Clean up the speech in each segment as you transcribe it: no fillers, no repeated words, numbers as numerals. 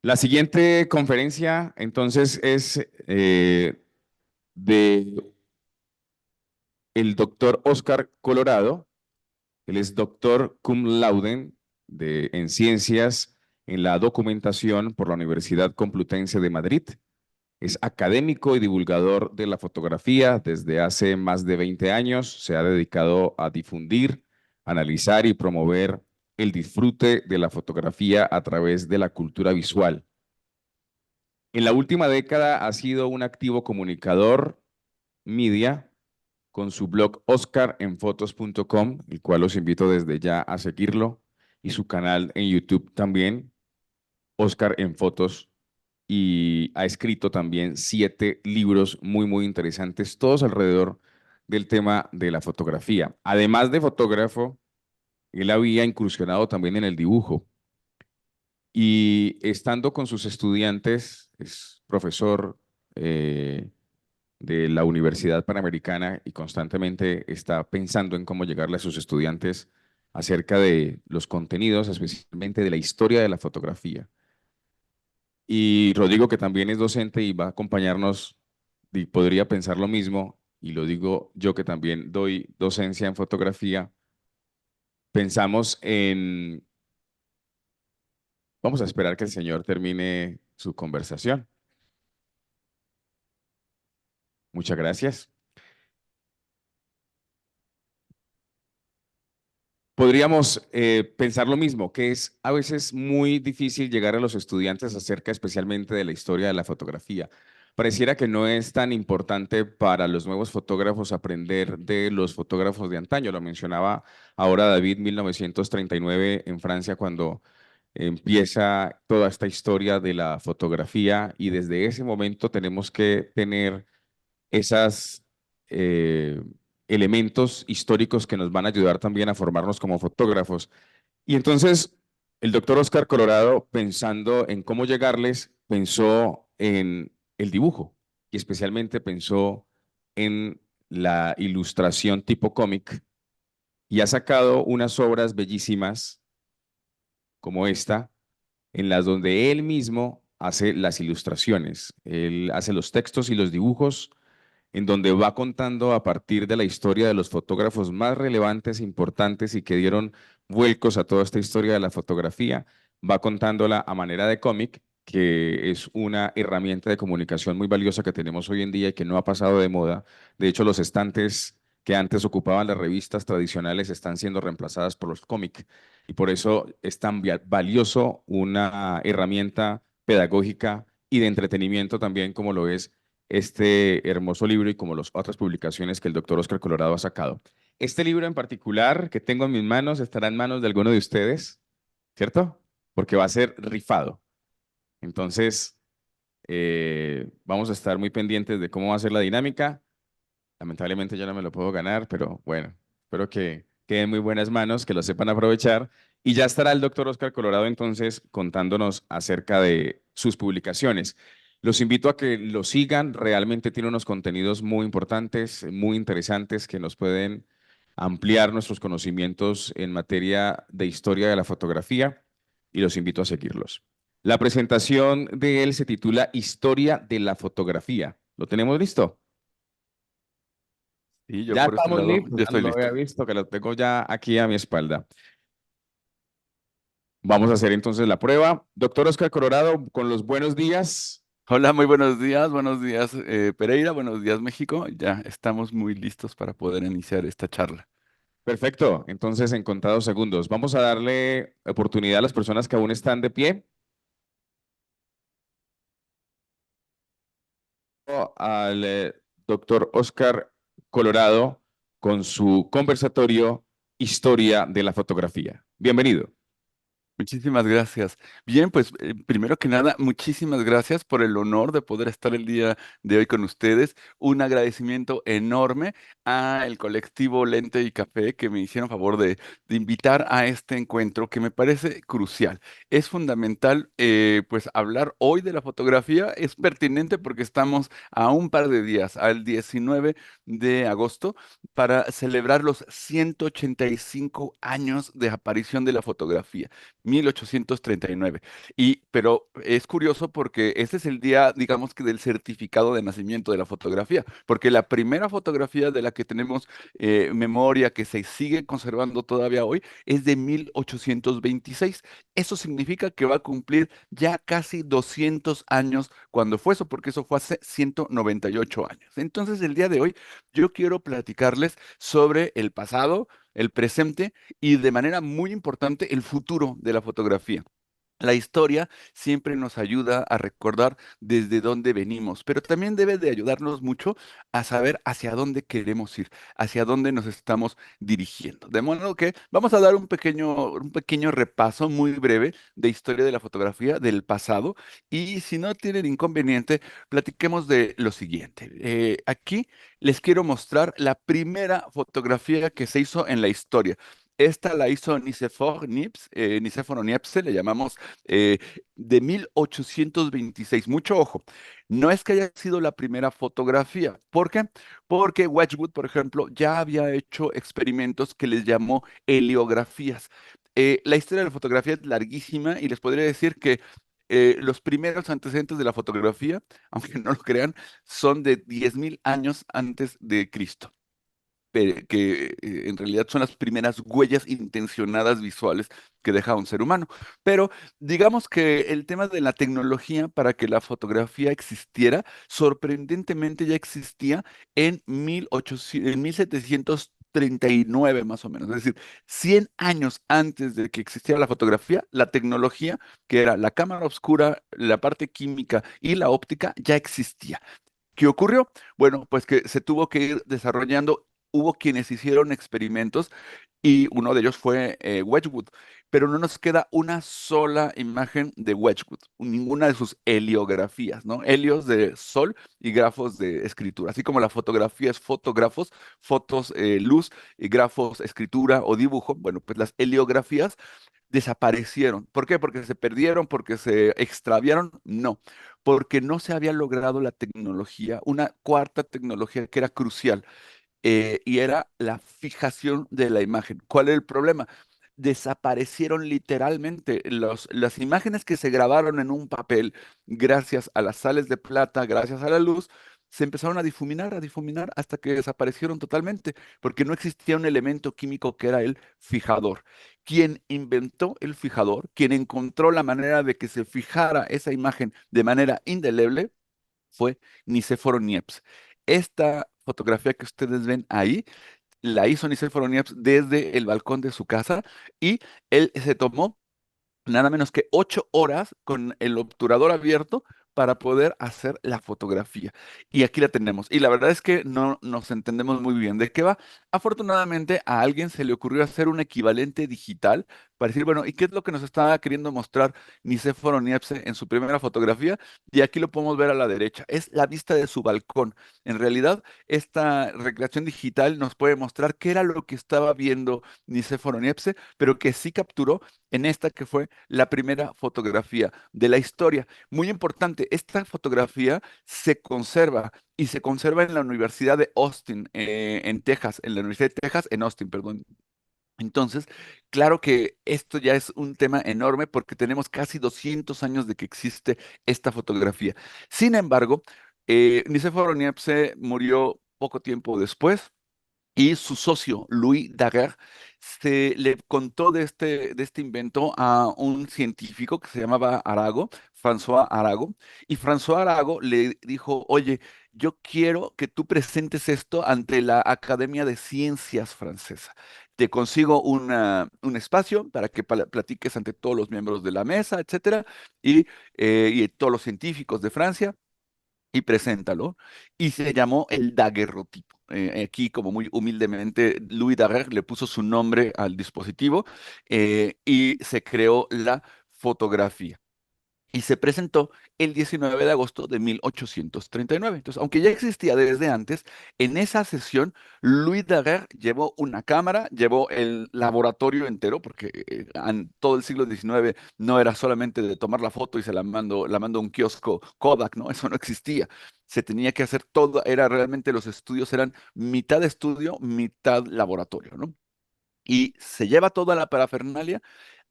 La siguiente conferencia, entonces, es de el doctor Oscar Colorado. Él es doctor cum laude en ciencias en la documentación por la Universidad Complutense de Madrid. Es académico y divulgador de la fotografía desde hace más de 20 años. Se ha dedicado a difundir, analizar y promover el disfrute de la fotografía a través de la cultura visual. En la última década ha sido un activo comunicador media con su blog oscarenfotos.com, el cual los invito desde ya a seguirlo, y su canal en YouTube también, Oscar en Fotos, y ha escrito también 7 libros muy interesantes, todos alrededor del tema de la fotografía. Además de fotógrafo, él había incursionado también en el dibujo y estando con sus estudiantes, es profesor de la Universidad Panamericana y constantemente está pensando en cómo llegarle a sus estudiantes acerca de los contenidos, especialmente de la historia de la fotografía. Y Rodrigo, que también es docente y va a acompañarnos, y podría pensar lo mismo, y lo digo yo que también doy docencia en fotografía, pensamos en, vamos a esperar que el señor termine su conversación. Muchas gracias. Podríamos pensar lo mismo, que es a veces muy difícil llegar a los estudiantes acerca especialmente de la historia de la fotografía. Pareciera que no es tan importante para los nuevos fotógrafos aprender de los fotógrafos de antaño. Lo mencionaba ahora David, 1939 en Francia, cuando empieza toda esta historia de la fotografía y desde ese momento tenemos que tener esas elementos históricos que nos van a ayudar también a formarnos como fotógrafos. Y entonces el doctor Oscar Colorado, pensando en cómo llegarles, pensó en el dibujo y especialmente pensó en la ilustración tipo cómic y ha sacado unas obras bellísimas como esta, en las donde él mismo hace las ilustraciones, él hace los textos y los dibujos en donde va contando a partir de la historia de los fotógrafos más relevantes, importantes y que dieron vuelcos a toda esta historia de la fotografía, va contándola a manera de cómic, que es una herramienta de comunicación muy valiosa que tenemos hoy en día y que no ha pasado de moda. De hecho, los estantes que antes ocupaban las revistas tradicionales están siendo reemplazadas por los cómics y por eso es tan valioso una herramienta pedagógica y de entretenimiento también como lo es este hermoso libro y como las otras publicaciones que el doctor Oscar Colorado ha sacado. Este libro en particular que tengo en mis manos estará en manos de alguno de ustedes, ¿cierto? Porque va a ser rifado. Entonces, vamos a estar muy pendientes de cómo va a ser la dinámica. Lamentablemente yo no me lo puedo ganar, pero bueno, espero que quede en muy buenas manos, que lo sepan aprovechar. Y ya estará el doctor Oscar Colorado entonces contándonos acerca de sus publicaciones. Los invito a que lo sigan, realmente tiene unos contenidos muy importantes, muy interesantes que nos pueden ampliar nuestros conocimientos en materia de historia de la fotografía y los invito a seguirlos. La presentación de él se titula Historia de la fotografía. ¿Lo tenemos listo? Y yo Ya por este estamos lado, listos, ya ya no estoy lo había listo. visto, que lo tengo ya aquí a mi espalda. Vamos a hacer entonces la prueba. Doctor Oscar Colorado, con los buenos días. Hola, muy buenos días Pereira, buenos días México. Ya estamos muy listos para poder iniciar esta charla. Perfecto, entonces en contados segundos. Vamos a darle oportunidad a las personas que aún están de pie. Al doctor Oscar Colorado con su conversatorio Historia de la Fotografía. Bienvenido. Muchísimas gracias. Bien, pues primero que nada, muchísimas gracias por el honor de poder estar el día de hoy con ustedes. Un agradecimiento enorme al colectivo Lente y Café que me hicieron favor de invitar a este encuentro que me parece crucial. Es fundamental, pues hablar hoy de la fotografía. Es pertinente porque estamos a un par de días, al 19 de agosto, para celebrar los 185 años de aparición de la fotografía. 1839. Pero es curioso porque este es el día, digamos que del certificado de nacimiento de la fotografía, porque la primera fotografía de la que tenemos memoria, que se sigue conservando todavía hoy, es de 1826. Eso significa que va a cumplir ya casi 200 años cuando fue eso, porque eso fue hace 198 años. Entonces, el día de hoy yo quiero platicarles sobre el pasado, el presente y de manera muy importante el futuro de la fotografía. La historia siempre nos ayuda a recordar desde dónde venimos, pero también debe de ayudarnos mucho a saber hacia dónde queremos ir, hacia dónde nos estamos dirigiendo. De modo que vamos a dar un pequeño repaso muy breve de historia de la fotografía del pasado y si no tienen inconveniente, platiquemos de lo siguiente. Aquí les quiero mostrar la primera fotografía que se hizo en la historia. Esta la hizo Nicéforo Niepce, le llamamos eh, de 1826. Mucho ojo, no es que haya sido la primera fotografía. ¿Por qué? Porque Wedgwood, por ejemplo, ya había hecho experimentos que les llamó heliografías. La historia de la fotografía es larguísima y les podría decir que los primeros antecedentes de la fotografía, aunque no lo crean, son de 10.000 años antes de Cristo que en realidad son las primeras huellas intencionadas visuales que deja un ser humano. Pero digamos que el tema de la tecnología para que la fotografía existiera, sorprendentemente ya existía en 1800, en 1739 más o menos, es decir, 100 años antes de que existiera la fotografía, la tecnología, que era la cámara oscura, la parte química y la óptica, ya existía. ¿Qué ocurrió? Bueno, pues que se tuvo que ir desarrollando. Hubo quienes hicieron experimentos y uno de ellos fue Wedgwood, pero no nos queda una sola imagen de Wedgwood, ninguna de sus heliografías, ¿no? Helios de sol y grafos de escritura, así como la fotografía es fotógrafos, fotos, luz, y grafos, escritura o dibujo. Bueno, pues las heliografías desaparecieron. ¿Por qué? Porque se perdieron, porque se extraviaron. No, porque no se había logrado la tecnología, una cuarta tecnología que era crucial, y era la fijación de la imagen. ¿Cuál era el problema? Desaparecieron literalmente las imágenes que se grabaron en un papel gracias a las sales de plata, gracias a la luz. Se empezaron a difuminar hasta que desaparecieron totalmente, porque no existía un elemento químico que era el fijador. Quien inventó el fijador, quien encontró la manera de que se fijara esa imagen de manera indeleble, fue Nicéforo Niepce. Esta fotografía que ustedes ven ahí la hizo Nicéforo Niepce desde el balcón de su casa y él se tomó nada menos que 8 horas con el obturador abierto para poder hacer la fotografía. Y aquí la tenemos. Y la verdad es que no nos entendemos muy bien de qué va. Afortunadamente a alguien se le ocurrió hacer un equivalente digital para decir, bueno, ¿y qué es lo que nos estaba queriendo mostrar Nicéforo Niepce en su primera fotografía? Y aquí lo podemos ver a la derecha. Es la vista de su balcón. En realidad, esta recreación digital nos puede mostrar qué era lo que estaba viendo Nicéforo Niepce, pero que sí capturó en esta que fue la primera fotografía de la historia. Muy importante, esta fotografía se conserva y se conserva en la Universidad de Austin, en Texas, en la Universidad de Texas, en Austin, perdón. Entonces, claro que esto ya es un tema enorme porque tenemos casi 200 años de que existe esta fotografía. Sin embargo, Nicéforo Niepce murió poco tiempo después y su socio, Louis Daguerre, se le contó de este invento a un científico que se llamaba Arago, François Arago, y François Arago le dijo, oye, yo quiero que tú presentes esto ante la Academia de Ciencias francesa. Te consigo un espacio para que platiques ante todos los miembros de la mesa, etcétera, y todos los científicos de Francia y preséntalo. Y se llamó el daguerrotipo. Aquí, como muy humildemente, Louis Daguerre le puso su nombre al dispositivo y se creó la fotografía y se presentó el 19 de agosto de 1839. Entonces, aunque ya existía desde antes, en esa sesión Louis Daguerre llevó una cámara, llevó el laboratorio entero, porque en todo el siglo XIX no era solamente de tomar la foto y se la mando a un kiosco Kodak, ¿no? Eso no existía. Se tenía que hacer todo, era realmente los estudios eran mitad estudio, mitad laboratorio, ¿no? Y se lleva toda la parafernalia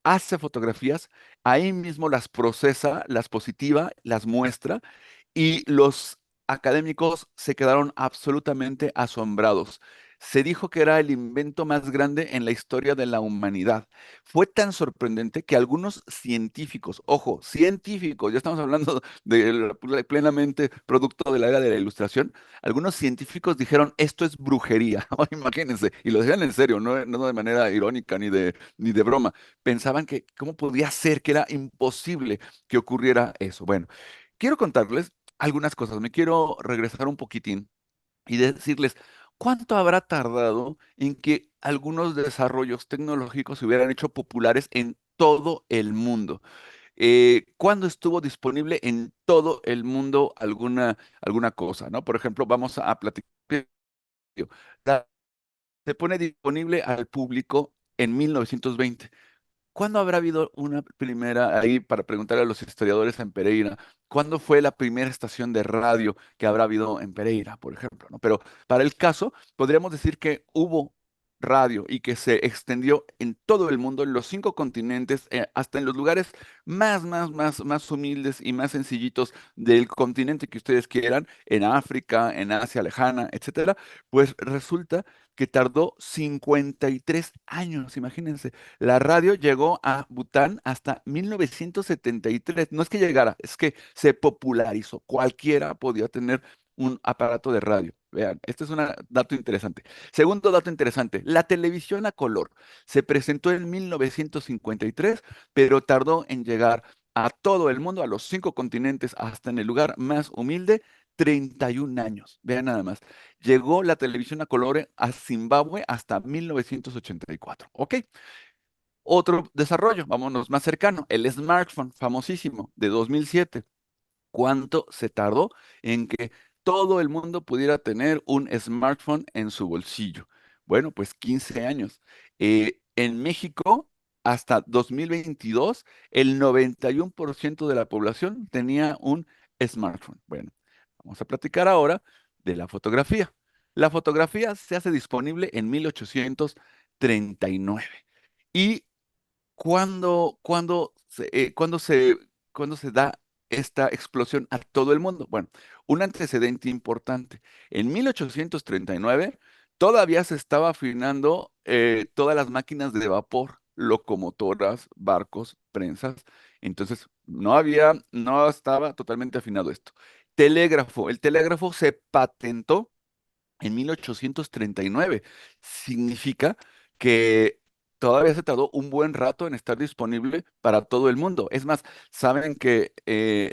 hace fotografías, ahí mismo las procesa, las positiva, las muestra y los académicos se quedaron absolutamente asombrados. Se dijo que era el invento más grande en la historia de la humanidad. Fue tan sorprendente que algunos científicos, ojo, científicos, ya estamos hablando de plenamente producto de la era de la ilustración, algunos científicos dijeron, esto es brujería. Imagínense, y lo decían en serio, no de manera irónica ni de broma. Pensaban que cómo podía ser, que era imposible que ocurriera eso. Bueno, quiero contarles algunas cosas. Me quiero regresar un poquitín y decirles cuánto habrá tardado en que algunos desarrollos tecnológicos se hubieran hecho populares en todo el mundo. ¿Cuándo estuvo disponible en todo el mundo alguna cosa, ¿no? Por ejemplo, vamos a platicar. La- Se pone disponible al público en 1920. ¿Cuándo habrá habido una primera, ahí para preguntarle a los historiadores en Pereira, cuándo fue la primera estación de radio que habrá habido en Pereira, por ejemplo, ¿no? Pero para el caso, podríamos decir que hubo radio y que se extendió en todo el mundo, en los 5 continentes, hasta en los lugares más humildes y más sencillitos del continente que ustedes quieran, en África, en Asia lejana, etcétera, pues resulta que tardó 53 años, imagínense. La radio llegó a Bután hasta 1973. No es que llegara, es que se popularizó. Cualquiera podía tener un aparato de radio. Vean, este es un dato interesante. Segundo dato interesante, la televisión a color se presentó en 1953, pero tardó en llegar a todo el mundo, a los 5 continentes, hasta en el lugar más humilde, 31 años. Vean nada más. Llegó la televisión a color a Zimbabue hasta 1984. ¿Ok? Otro desarrollo, vámonos más cercano, el smartphone famosísimo de 2007. ¿Cuánto se tardó en que todo el mundo pudiera tener un smartphone en su bolsillo? Bueno, pues 15 años. En México, hasta 2022, el 91% de la población tenía un smartphone. Bueno, vamos a platicar ahora de la fotografía. La fotografía se hace disponible en 1839. ¿Y cuándo se da esta explosión a todo el mundo? Bueno, un antecedente importante. En 1839 todavía se estaba afinando todas las máquinas de vapor, locomotoras, barcos, prensas. Entonces, no estaba totalmente afinado esto. Telégrafo. El telégrafo se patentó en 1839. Significa que todavía se tardó un buen rato en estar disponible para todo el mundo. Es más, saben que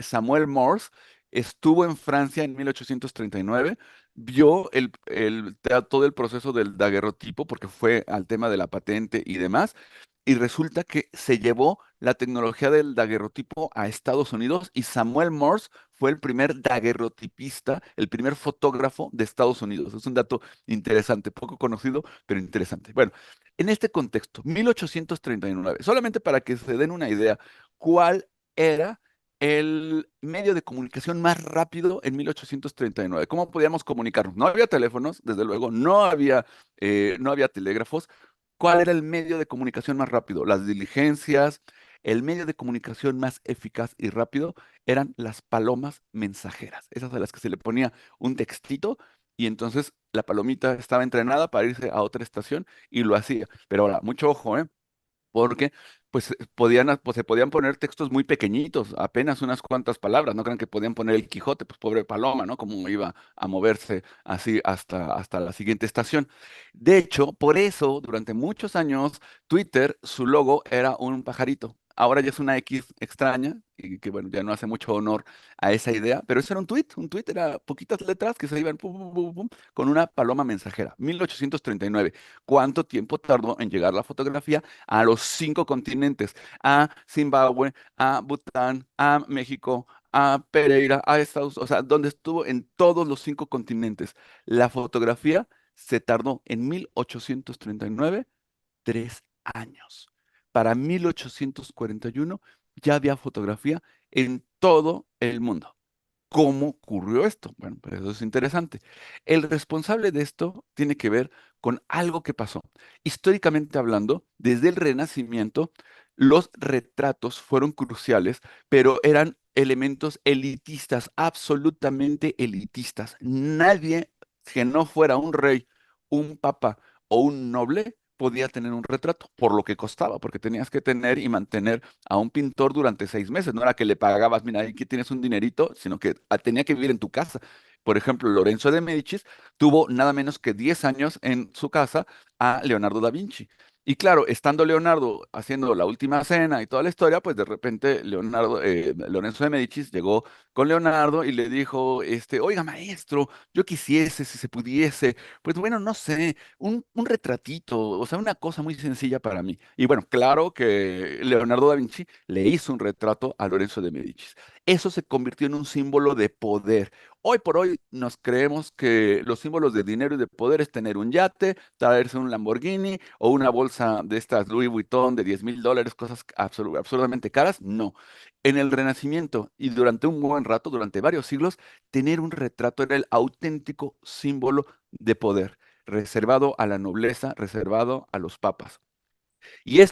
Samuel Morse estuvo en Francia en 1839, vio todo el proceso del daguerrotipo, porque fue al tema de la patente y demás, y resulta que se llevó la tecnología del daguerrotipo a Estados Unidos y Samuel Morse fue el primer daguerrotipista, el primer fotógrafo de Estados Unidos. Es un dato interesante, poco conocido, pero interesante. Bueno, en este contexto, 1839, solamente para que se den una idea, ¿cuál era el medio de comunicación más rápido en 1839? ¿Cómo podíamos comunicarnos? No había teléfonos, desde luego, no había telégrafos. ¿Cuál era el medio de comunicación más rápido? Las diligencias. El medio de comunicación más eficaz y rápido eran las palomas mensajeras, esas a las que se le ponía un textito y entonces la palomita estaba entrenada para irse a otra estación y lo hacía. Pero ahora, mucho ojo, ¿eh? Porque pues se podían poner textos muy pequeñitos, apenas unas cuantas palabras, no crean que podían poner el Quijote, pues pobre paloma, ¿no? Cómo iba a moverse así hasta la siguiente estación. De hecho, por eso, durante muchos años, Twitter, su logo era un pajarito. Ahora ya es una X extraña, y que bueno, ya no hace mucho honor a esa idea, pero eso era un tweet era poquitas letras que se iban pum, pum, pum, pum, con una paloma mensajera. 1839. ¿Cuánto tiempo tardó en llegar la fotografía a los 5 continentes? A Zimbabue, a Bután, a México, a Pereira, a Estados Unidos, o sea, donde estuvo en todos los 5 continentes. La fotografía se tardó en 1839 3 años. Para 1841 ya había fotografía en todo el mundo. ¿Cómo ocurrió esto? Bueno, pues eso es interesante. El responsable de esto tiene que ver con algo que pasó. Históricamente hablando, desde el Renacimiento, Los retratos fueron cruciales, pero eran elementos elitistas, absolutamente elitistas. Nadie que no fuera un rey, un papa o un noble podía tener un retrato, por lo que costaba, porque tenías que tener y mantener a un pintor durante 6 meses. No era que le pagabas, mira, aquí tienes un dinerito, sino que tenía que vivir en tu casa. Por ejemplo, Lorenzo de Médicis tuvo nada menos que 10 años en su casa a Leonardo da Vinci. Y claro, estando Leonardo haciendo la última cena y toda la historia, pues de repente Lorenzo de Médicis llegó con Leonardo y le dijo, oiga, maestro, yo quisiese, si se pudiese, pues bueno, no sé, un retratito, o sea, una cosa muy sencilla para mí. Y bueno, claro que Leonardo da Vinci le hizo un retrato a Lorenzo de Médicis. Eso se convirtió en un símbolo de poder. Hoy por hoy nos creemos que los símbolos de dinero y de poder es tener un yate, traerse un Lamborghini o una bolsa de estas Louis Vuitton de $10,000, cosas absurdamente caras. No. En el Renacimiento y durante un buen rato, durante varios siglos, tener un retrato era el auténtico símbolo de poder, reservado a la nobleza, reservado a los papas. Y ¿y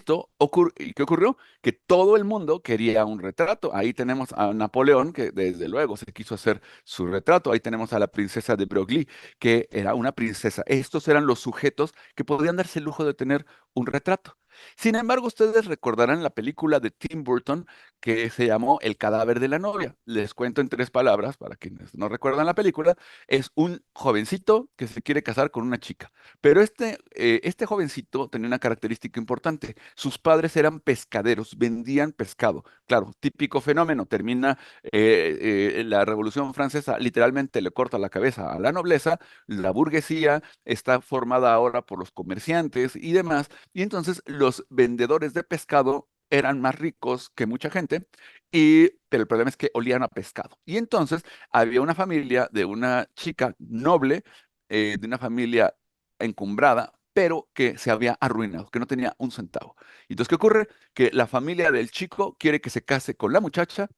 qué ocurrió? Que todo el mundo quería un retrato. Ahí tenemos a Napoleón, que desde luego se quiso hacer su retrato. Ahí tenemos a la princesa de Broglie, que era una princesa. Estos eran los sujetos que podían darse el lujo de tener un retrato. Sin embargo, ustedes recordarán la película de Tim Burton que se llamó El cadáver de la novia. Les cuento en 3 palabras, para quienes no recuerdan la película, es un jovencito que se quiere casar con una chica. Pero este jovencito tenía una característica importante. Sus padres eran pescaderos, vendían pescado. Claro, típico fenómeno. Termina la Revolución Francesa, literalmente le corta la cabeza a la nobleza, la burguesía está formada ahora por los comerciantes y demás. Y entonces los vendedores de pescado eran más ricos que mucha gente, pero el problema es que olían a pescado. Y entonces había una familia de una chica noble, de una familia encumbrada, pero que se había arruinado, que no tenía un centavo. Y entonces, ¿qué ocurre? Que la familia del chico quiere que se case con la muchacha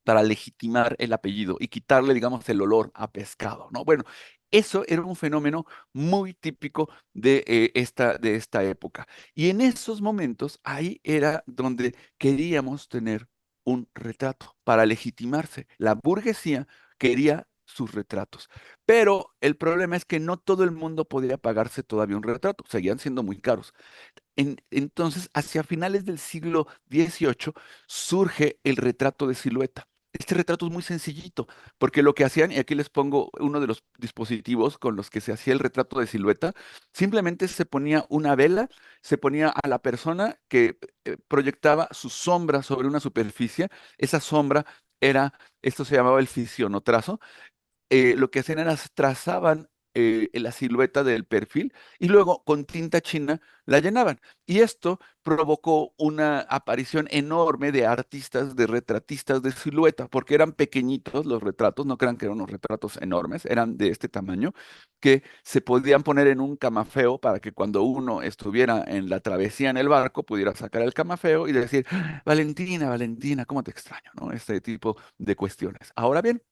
para legitimar el apellido y quitarle, digamos, el olor a pescado, ¿no? Bueno, eso era un fenómeno muy típico de esta época. Y en esos momentos, ahí era donde queríamos tener un retrato para legitimarse. La burguesía quería sus retratos. Pero el problema es que no todo el mundo podía pagarse todavía un retrato, seguían siendo muy caros. Entonces, hacia finales del siglo XVIII surge el retrato de silueta. Este retrato es muy sencillito, porque lo que hacían, y aquí les pongo uno de los dispositivos con los que se hacía el retrato de silueta, simplemente se ponía una vela, se ponía a la persona que proyectaba su sombra sobre una superficie. Esa sombra esto se llamaba el fisionotrazo. Lo que hacían era trazaban la silueta del perfil y luego con tinta china la llenaban. Y esto provocó una aparición enorme de artistas, de retratistas de silueta, porque eran pequeñitos los retratos, no crean que eran unos retratos enormes, eran de este tamaño, que se podían poner en un camafeo para que cuando uno estuviera en la travesía en el barco pudiera sacar el camafeo y decir, "Ah, Valentina, Valentina, ¿cómo te extraño?", ¿no? Este tipo de cuestiones. Ahora bien,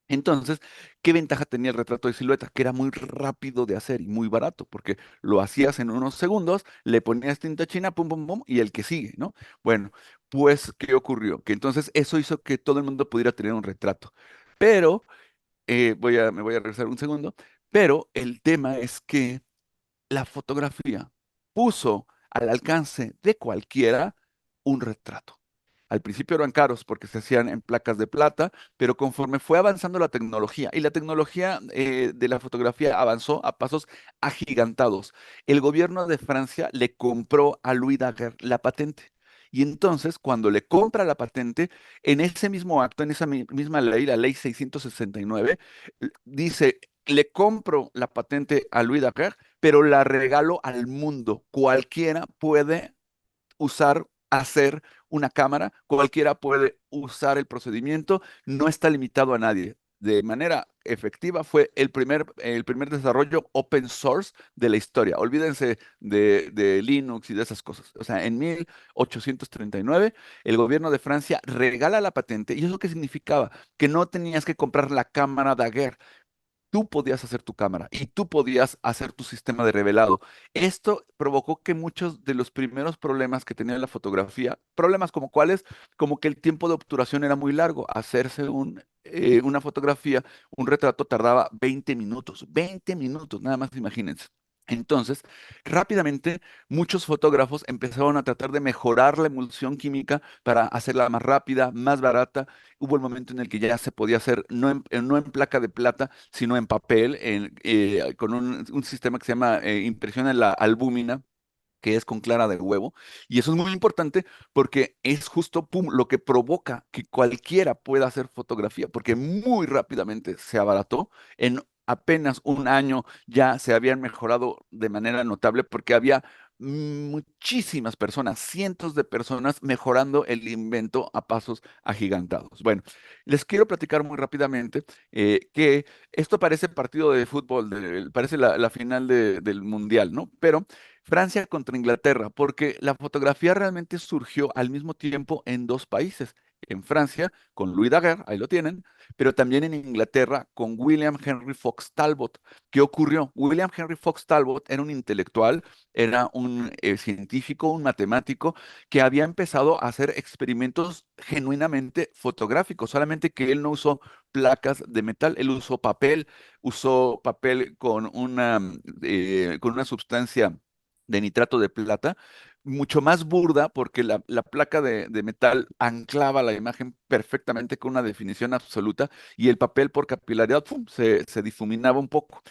entonces, ¿qué ventaja tenía el retrato de silueta? Que era muy rápido de hacer y muy barato, porque lo hacías en unos segundos, le ponías tinta china, pum, pum, pum, y el que sigue, ¿no? Bueno, pues, ¿qué ocurrió? Que entonces eso hizo que todo el mundo pudiera tener un retrato. Pero, me voy a regresar un segundo, pero el tema es que la fotografía puso al alcance de cualquiera un retrato. Al principio eran caros porque se hacían en placas de plata, pero conforme fue avanzando la tecnología y la tecnología de la fotografía avanzó a pasos agigantados, el gobierno de Francia le compró a Louis Daguerre la patente. Y entonces, cuando le compra la patente, en ese mismo acto, en esa misma ley, la ley 669, dice, le compro la patente a Louis Daguerre, pero la regalo al mundo. Cualquiera puede hacer una cámara, cualquiera puede usar el procedimiento, no está limitado a nadie. De manera efectiva, fue el primer desarrollo open source de la historia. Olvídense de Linux y de esas cosas. O sea, en 1839, el gobierno de Francia regala la patente. ¿Y eso qué significaba? Que no tenías que comprar la cámara Daguerre, tú podías hacer tu cámara y tú podías hacer tu sistema de revelado. Esto provocó que muchos de los primeros problemas que tenía la fotografía, problemas como cuáles, como que el tiempo de obturación era muy largo. Hacerse una fotografía, un retrato tardaba 20 minutos, nada más imagínense. Entonces, rápidamente, muchos fotógrafos empezaron a tratar de mejorar la emulsión química para hacerla más rápida, más barata. Hubo el momento en el que ya se podía hacer no en placa de plata, sino en papel, con un sistema que se llama impresión en la albúmina, que es con clara de huevo. Y eso es muy importante porque es justo pum, lo que provoca que cualquiera pueda hacer fotografía, porque muy rápidamente se abarató. En apenas un año ya se habían mejorado de manera notable porque había muchísimas personas, cientos de personas mejorando el invento a pasos agigantados. Bueno, les quiero platicar muy rápidamente que esto parece partido de fútbol, parece la final del mundial, ¿no? Pero Francia contra Inglaterra, porque la fotografía realmente surgió al mismo tiempo en dos países. En Francia con Louis Daguerre, ahí lo tienen, pero también en Inglaterra con William Henry Fox Talbot. ¿Qué ocurrió? William Henry Fox Talbot era un intelectual, era un científico, un matemático que había empezado a hacer experimentos genuinamente fotográficos, solamente que él no usó placas de metal, él usó papel con una sustancia de nitrato de plata, mucho más burda porque la placa de metal anclaba la imagen perfectamente con una definición absoluta y el papel por capilaridad ¡pum! Se difuminaba un poco.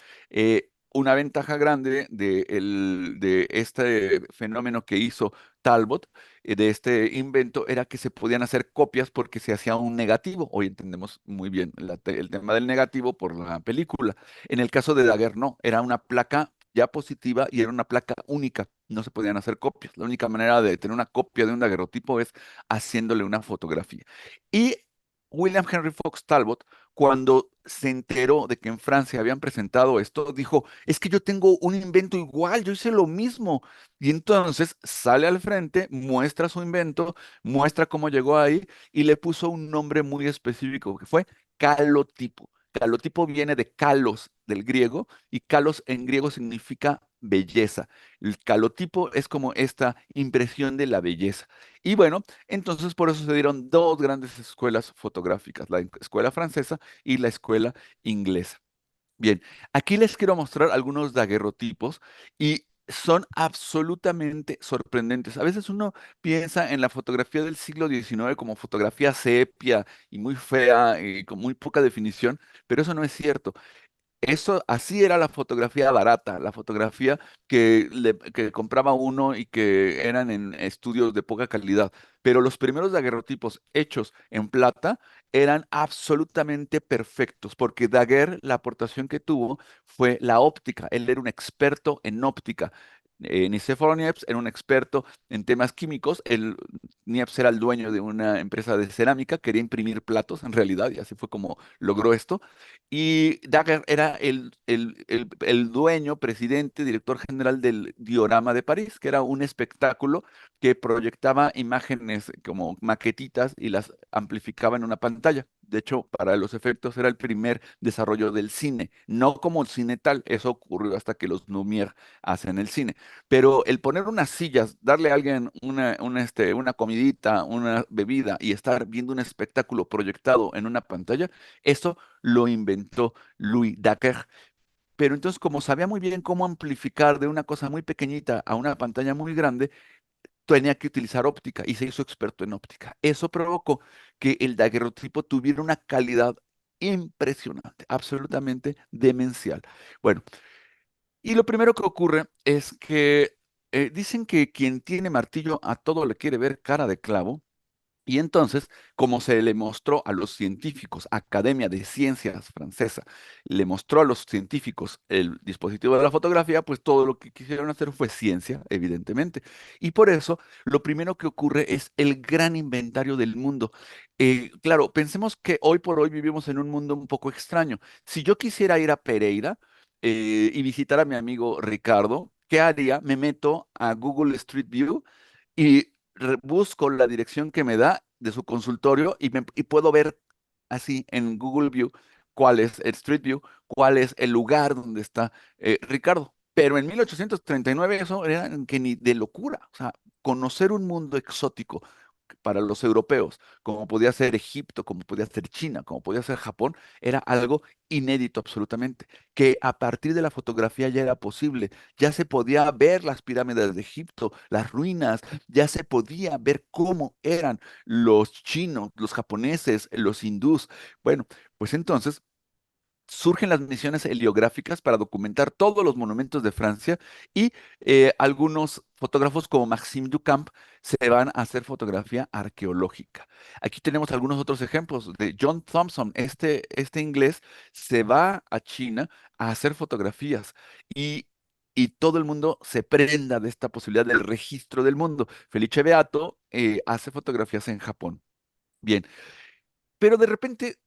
Una ventaja grande de este fenómeno que hizo Talbot, de este invento, era que se podían hacer copias porque se hacía un negativo. Hoy entendemos muy bien el tema del negativo por la película. En el caso de Daguerre, no, era una placa ya positiva y era una placa única, no se podían hacer copias. La única manera de tener una copia de un daguerrotipo es haciéndole una fotografía. Y William Henry Fox Talbot, cuando se enteró de que en Francia habían presentado esto, dijo, es que yo tengo un invento igual, yo hice lo mismo. Y entonces sale al frente, muestra su invento, muestra cómo llegó ahí y le puso un nombre muy específico, que fue calotipo. Calotipo viene de kalos, del griego, y kalos en griego significa belleza. El calotipo es como esta impresión de la belleza. Y bueno, entonces por eso se dieron dos grandes escuelas fotográficas, la escuela francesa y la escuela inglesa. Bien, aquí les quiero mostrar algunos daguerrotipos y son absolutamente sorprendentes. A veces uno piensa en la fotografía del siglo XIX como fotografía sepia y muy fea y con muy poca definición, pero eso no es cierto. Eso, así era la fotografía barata, la fotografía que compraba uno y que eran en estudios de poca calidad. Pero los primeros daguerrotipos hechos en plata eran absolutamente perfectos, porque Daguerre, la aportación que tuvo fue la óptica. Él era un experto en óptica. Nicéforo Niepce era un experto en temas químicos. Niepce era el dueño de una empresa de cerámica, quería imprimir platos en realidad, y así fue como logró esto. Y Daguerre era el dueño, presidente, director general del Diorama de París, que era un espectáculo que proyectaba imágenes como maquetitas y las amplificaba en una pantalla. De hecho, para los efectos era el primer desarrollo del cine, no como el cine tal, eso ocurrió hasta que los Lumière hacen el cine. Pero el poner unas sillas, darle a alguien una comidita, una bebida y estar viendo un espectáculo proyectado en una pantalla, eso lo inventó Louis Daguerre. Pero entonces, como sabía muy bien cómo amplificar de una cosa muy pequeñita a una pantalla muy grande, tenía que utilizar óptica y se hizo experto en óptica. Eso provocó que el daguerrotipo tuviera una calidad impresionante, absolutamente demencial. Bueno, y lo primero que ocurre es que dicen que quien tiene martillo a todo le quiere ver cara de clavo. Y entonces, como se le mostró a los científicos, Academia de Ciencias francesa, le mostró a los científicos el dispositivo de la fotografía, pues todo lo que quisieron hacer fue ciencia, evidentemente. Y por eso, lo primero que ocurre es el gran inventario del mundo. Claro, pensemos que hoy por hoy vivimos en un mundo un poco extraño. Si yo quisiera ir a Pereira y visitar a mi amigo Ricardo, ¿qué haría? Me meto a Google Street View y busco la dirección que me da de su consultorio y puedo ver así en Google View cuál es el Street View, cuál es el lugar donde está Ricardo. Pero en 1839 eso era que ni de locura. O sea, conocer un mundo exótico para los europeos, como podía ser Egipto, como podía ser China, como podía ser Japón, era algo inédito absolutamente, que a partir de la fotografía ya era posible, ya se podía ver las pirámides de Egipto, las ruinas, ya se podía ver cómo eran los chinos, los japoneses, los hindús. Bueno, pues entonces surgen las misiones heliográficas para documentar todos los monumentos de Francia y algunos fotógrafos como Maxime Ducamp se van a hacer fotografía arqueológica. Aquí tenemos algunos otros ejemplos de John Thompson, este inglés, se va a China a hacer fotografías y... Y todo el mundo se prenda de esta posibilidad del registro del mundo. Felice Beato hace fotografías en Japón. Bien, pero de repente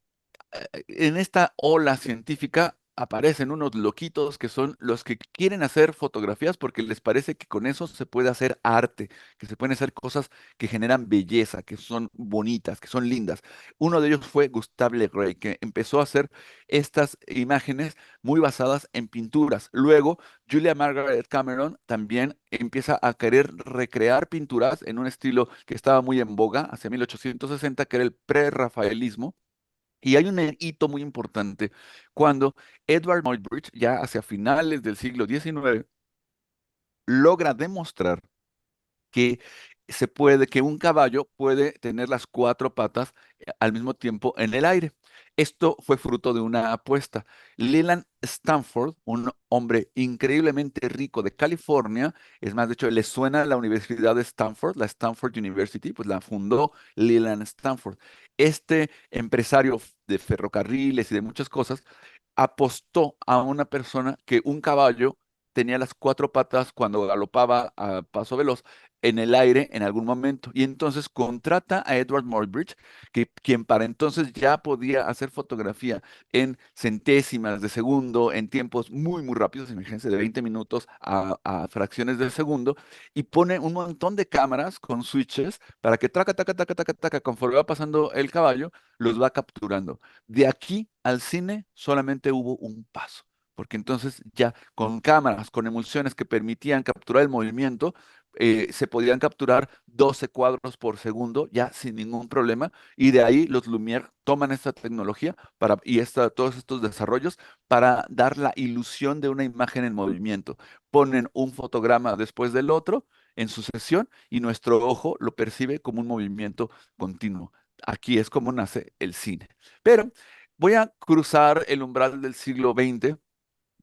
en esta ola científica aparecen unos loquitos que son los que quieren hacer fotografías porque les parece que con eso se puede hacer arte, que se pueden hacer cosas que generan belleza, que son bonitas, que son lindas. Uno de ellos fue Gustave Le Gray, que empezó a hacer estas imágenes muy basadas en pinturas. Luego, Julia Margaret Cameron también empieza a querer recrear pinturas en un estilo que estaba muy en boga hacia 1860, que era el prerrafaelismo. Y hay un hito muy importante cuando Edward Muybridge, ya hacia finales del siglo XIX, logra demostrar que que un caballo puede tener las cuatro patas al mismo tiempo en el aire. Esto fue fruto de una apuesta. Leland Stanford, un hombre increíblemente rico de California, es más, de hecho, le suena la Universidad de Stanford, la Stanford University, pues la fundó Leland Stanford. Este empresario de ferrocarriles y de muchas cosas apostó a una persona que un caballo tenía las cuatro patas cuando galopaba a paso veloz en el aire en algún momento. Y entonces contrata a Edward Muybridge, quien para entonces ya podía hacer fotografía en centésimas de segundo, en tiempos muy, muy rápidos, imagínense, de 20 minutos a fracciones de segundo, y pone un montón de cámaras con switches para que traca, taca, taca, taca, taca, conforme va pasando el caballo, los va capturando. De aquí al cine solamente hubo un paso. Porque entonces ya con cámaras, con emulsiones que permitían capturar el movimiento, se podían capturar 12 cuadros por segundo ya sin ningún problema. Y de ahí los Lumière toman esta tecnología todos estos desarrollos para dar la ilusión de una imagen en movimiento. Ponen un fotograma después del otro en sucesión y nuestro ojo lo percibe como un movimiento continuo. Aquí es como nace el cine. Pero voy a cruzar el umbral del siglo XX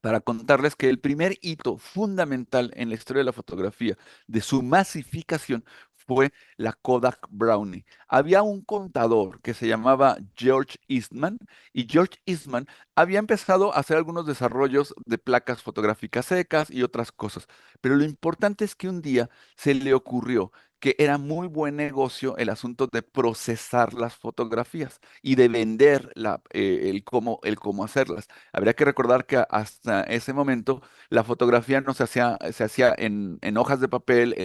para contarles que el primer hito fundamental en la historia de la fotografía, de su masificación, fue la Kodak Brownie. Había un contador que se llamaba George Eastman y George Eastman había empezado a hacer algunos desarrollos de placas fotográficas secas y otras cosas. Pero lo importante es que un día se le ocurrió que era muy buen negocio el asunto de procesar las fotografías y de vender el cómo hacerlas. Habría que recordar que hasta ese momento la fotografía no se hacía en hojas de papel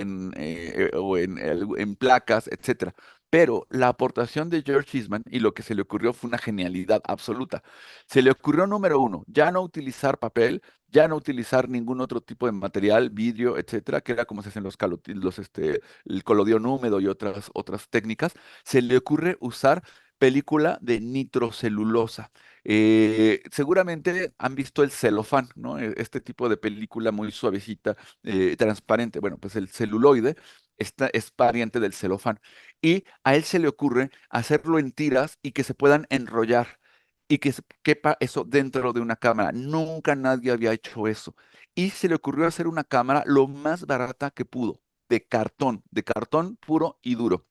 o en placas, etcétera. Pero la aportación de George Eastman y lo que se le ocurrió fue una genialidad absoluta. Se le ocurrió, número uno, ya no utilizar papel, ya no utilizar ningún otro tipo de material, vidrio, etcétera, que era como se hacen el colodión húmedo y otras técnicas. Se le ocurre usar película de nitrocelulosa. Seguramente han visto el celofán, ¿no? Este tipo de película muy suavecita, transparente. Bueno, pues el celuloide es pariente del celofán. Y a él se le ocurre hacerlo en tiras y que se puedan enrollar y que quepa eso dentro de una cámara. Nunca nadie había hecho eso. Y se le ocurrió hacer una cámara lo más barata que pudo, de cartón puro y duro,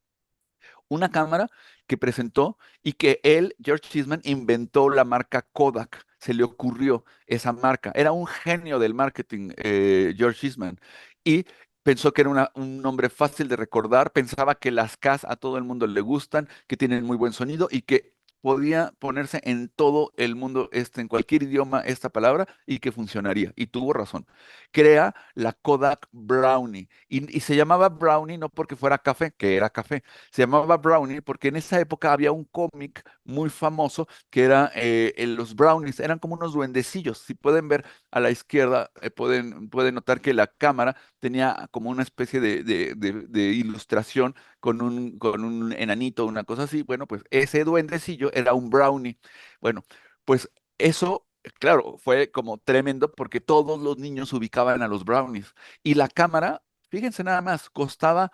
una cámara que presentó y que él, George Eastman, inventó la marca Kodak. Se le ocurrió esa marca. Era un genio del marketing, George Eastman. Y pensó que era un nombre fácil de recordar. Pensaba que las Ks a todo el mundo le gustan, que tienen muy buen sonido y que podía ponerse en todo el mundo, en cualquier idioma, esta palabra y que funcionaría. Y tuvo razón. Crea la Kodak Brownie. Y se llamaba Brownie no porque fuera café, que era café. Se llamaba Brownie porque en esa época había un cómic muy famoso que era los Brownies. Eran como unos duendecillos. Si pueden ver a la izquierda, pueden notar que la cámara tenía como una especie de ilustración con un enanito, una cosa así. Bueno, pues ese duendecillo era un brownie. Bueno, pues eso, claro, fue como tremendo porque todos los niños ubicaban a los brownies. Y la cámara, fíjense nada más, costaba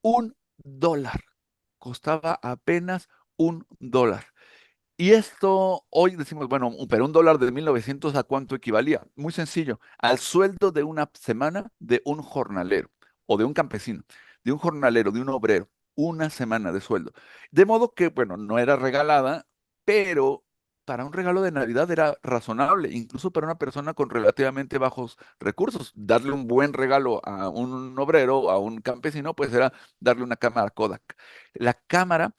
$1. Costaba apenas $1. Y esto hoy decimos, bueno, pero $1 de 1900 ¿a cuánto equivalía? Muy sencillo, al sueldo de una semana de un jornalero o de un campesino, de un jornalero, de un obrero, una semana de sueldo. De modo que, bueno, no era regalada, pero para un regalo de Navidad era razonable, incluso para una persona con relativamente bajos recursos. Darle un buen regalo a un obrero, a un campesino, pues era darle una cámara Kodak. La cámara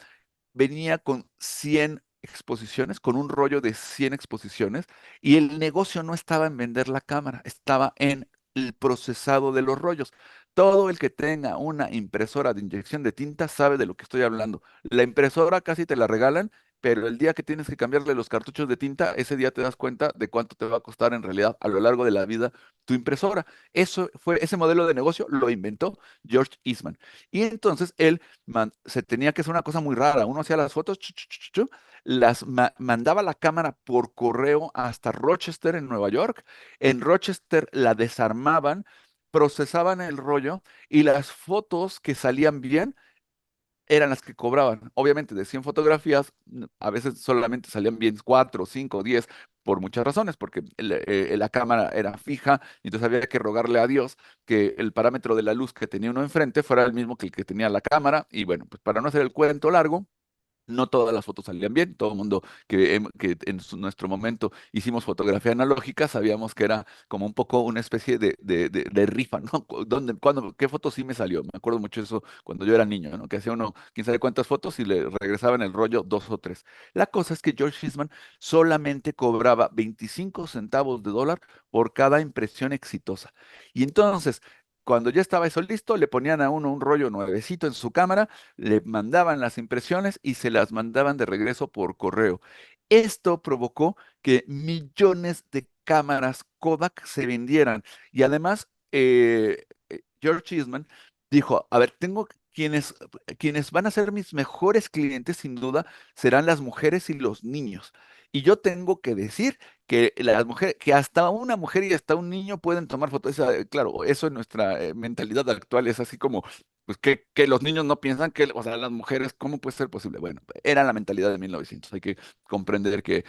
venía con 100 exposiciones, con un rollo de 100 exposiciones, y el negocio no estaba en vender la cámara, estaba en el procesado de los rollos. Todo el que tenga una impresora de inyección de tinta sabe de lo que estoy hablando. La impresora casi te la regalan, pero el día que tienes que cambiarle los cartuchos de tinta, ese día te das cuenta de cuánto te va a costar en realidad a lo largo de la vida tu impresora. Ese modelo de negocio lo inventó George Eastman. Y entonces él se tenía que hacer una cosa muy rara. Uno hacía las fotos, mandaba la cámara por correo hasta Rochester, en Nueva York. En Rochester la desarmaban, procesaban el rollo y las fotos que salían bien eran las que cobraban. Obviamente, de 100 fotografías, a veces solamente salían bien 4, 5, 10, por muchas razones, porque la cámara era fija, y entonces había que rogarle a Dios que el parámetro de la luz que tenía uno enfrente fuera el mismo que el que tenía la cámara. Y bueno, pues para no hacer el cuento largo, no todas las fotos salían bien. Todo el mundo que en nuestro momento hicimos fotografía analógica sabíamos que era como un poco una especie de rifa, ¿no? ¿Qué foto sí me salió? Me acuerdo mucho eso cuando yo era niño, ¿no? Que hacía uno, quién sabe cuántas fotos y le regresaban el rollo dos o tres. La cosa es que George Eastman solamente cobraba 25 centavos de dólar por cada impresión exitosa. Y entonces, cuando ya estaba eso listo, le ponían a uno un rollo nuevecito en su cámara, le mandaban las impresiones y se las mandaban de regreso por correo. Esto provocó que millones de cámaras Kodak se vendieran. Y además, George Eastman dijo, a ver, quienes van a ser mis mejores clientes, sin duda, serán las mujeres y los niños. Y yo tengo que decir que las mujeres, que hasta una mujer y hasta un niño pueden tomar fotos. Claro, eso en nuestra mentalidad actual es así como pues que los niños no piensan que, o sea, las mujeres, ¿cómo puede ser posible? Bueno, era la mentalidad de 1900. Hay que comprender que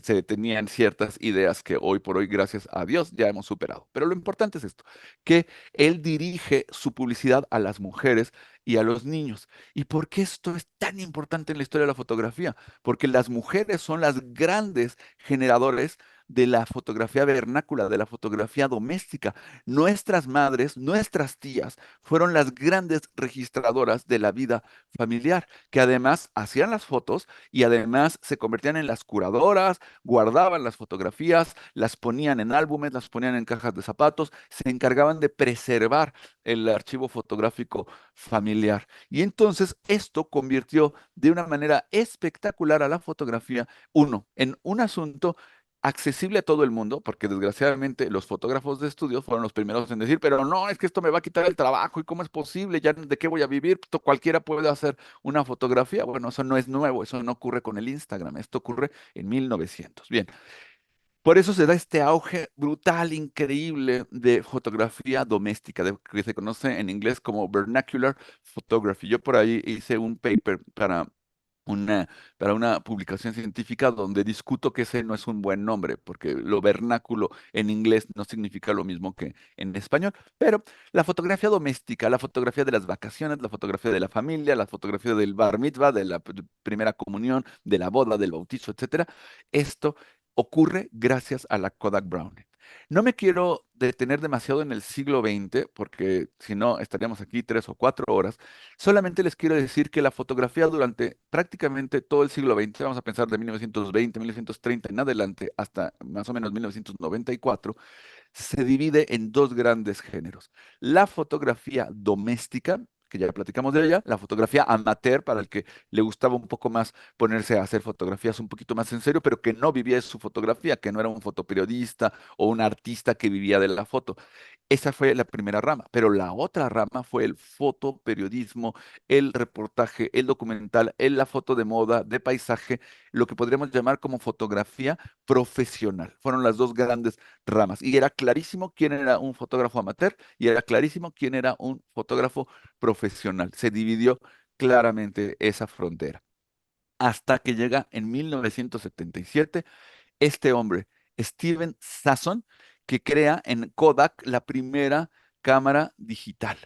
se tenían ciertas ideas que hoy por hoy, gracias a Dios, ya hemos superado. Pero lo importante es esto, que él dirige su publicidad a las mujeres y a los niños. ¿Y por qué esto es tan importante en la historia de la fotografía? Porque las mujeres son las grandes generadores de la fotografía vernácula, de la fotografía doméstica. Nuestras madres, nuestras tías, fueron las grandes registradoras de la vida familiar, que además hacían las fotos y además se convertían en las curadoras, guardaban las fotografías, las ponían en álbumes, las ponían en cajas de zapatos, se encargaban de preservar el archivo fotográfico familiar. Y entonces esto convirtió de una manera espectacular a la fotografía, uno, en un asunto accesible a todo el mundo, porque desgraciadamente los fotógrafos de estudio fueron los primeros en decir, pero no, es que esto me va a quitar el trabajo, ¿y cómo es posible? ¿Ya de qué voy a vivir? Cualquiera puede hacer una fotografía. Bueno, eso no es nuevo, eso no ocurre con el Instagram, esto ocurre en 1900. Bien, por eso se da este auge brutal, increíble de fotografía doméstica, que se conoce en inglés como vernacular photography. Yo por ahí hice un paper una, para una publicación científica donde discuto que ese no es un buen nombre, porque lo vernáculo en inglés no significa lo mismo que en español, pero la fotografía doméstica, la fotografía de las vacaciones, la fotografía de la familia, la fotografía del bar mitzvah, de la primera comunión, de la boda, del bautizo, etcétera, esto ocurre gracias a la Kodak Brownie. No me quiero detener demasiado en el siglo XX, porque si no estaríamos aquí 3 o 4 horas. Solamente les quiero decir que la fotografía durante prácticamente todo el siglo XX, vamos a pensar de 1920, 1930 en adelante, hasta más o menos 1994, se divide en dos grandes géneros. La fotografía doméstica, que ya platicamos de ella, la fotografía amateur, para el que le gustaba un poco más ponerse a hacer fotografías un poquito más en serio, pero que no vivía de su fotografía, que no era un fotoperiodista o un artista que vivía de la foto. Esa fue la primera rama, pero la otra rama fue el fotoperiodismo, el reportaje, el documental, la foto de moda, de paisaje, lo que podríamos llamar como fotografía profesional. Fueron las dos grandes ramas. Y era clarísimo quién era un fotógrafo amateur y era clarísimo quién era un fotógrafo profesional. Se dividió claramente esa frontera. Hasta que llega en 1977 este hombre, Steven Sasson, que crea en Kodak la primera cámara digital.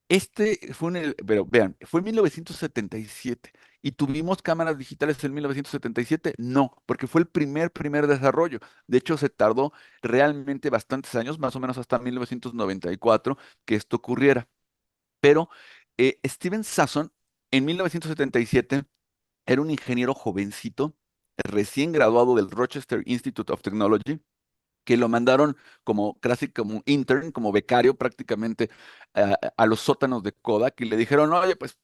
Este fue pero vean, fue en 1977. ¿Y tuvimos cámaras digitales en 1977? No, porque fue el primer desarrollo. De hecho, se tardó realmente bastantes años, más o menos hasta 1994, que esto ocurriera. Pero Steven Sasson, en 1977, era un ingeniero jovencito, recién graduado del Rochester Institute of Technology, que lo mandaron como casi como intern, como becario prácticamente a los sótanos de Kodak y le dijeron, oye, pues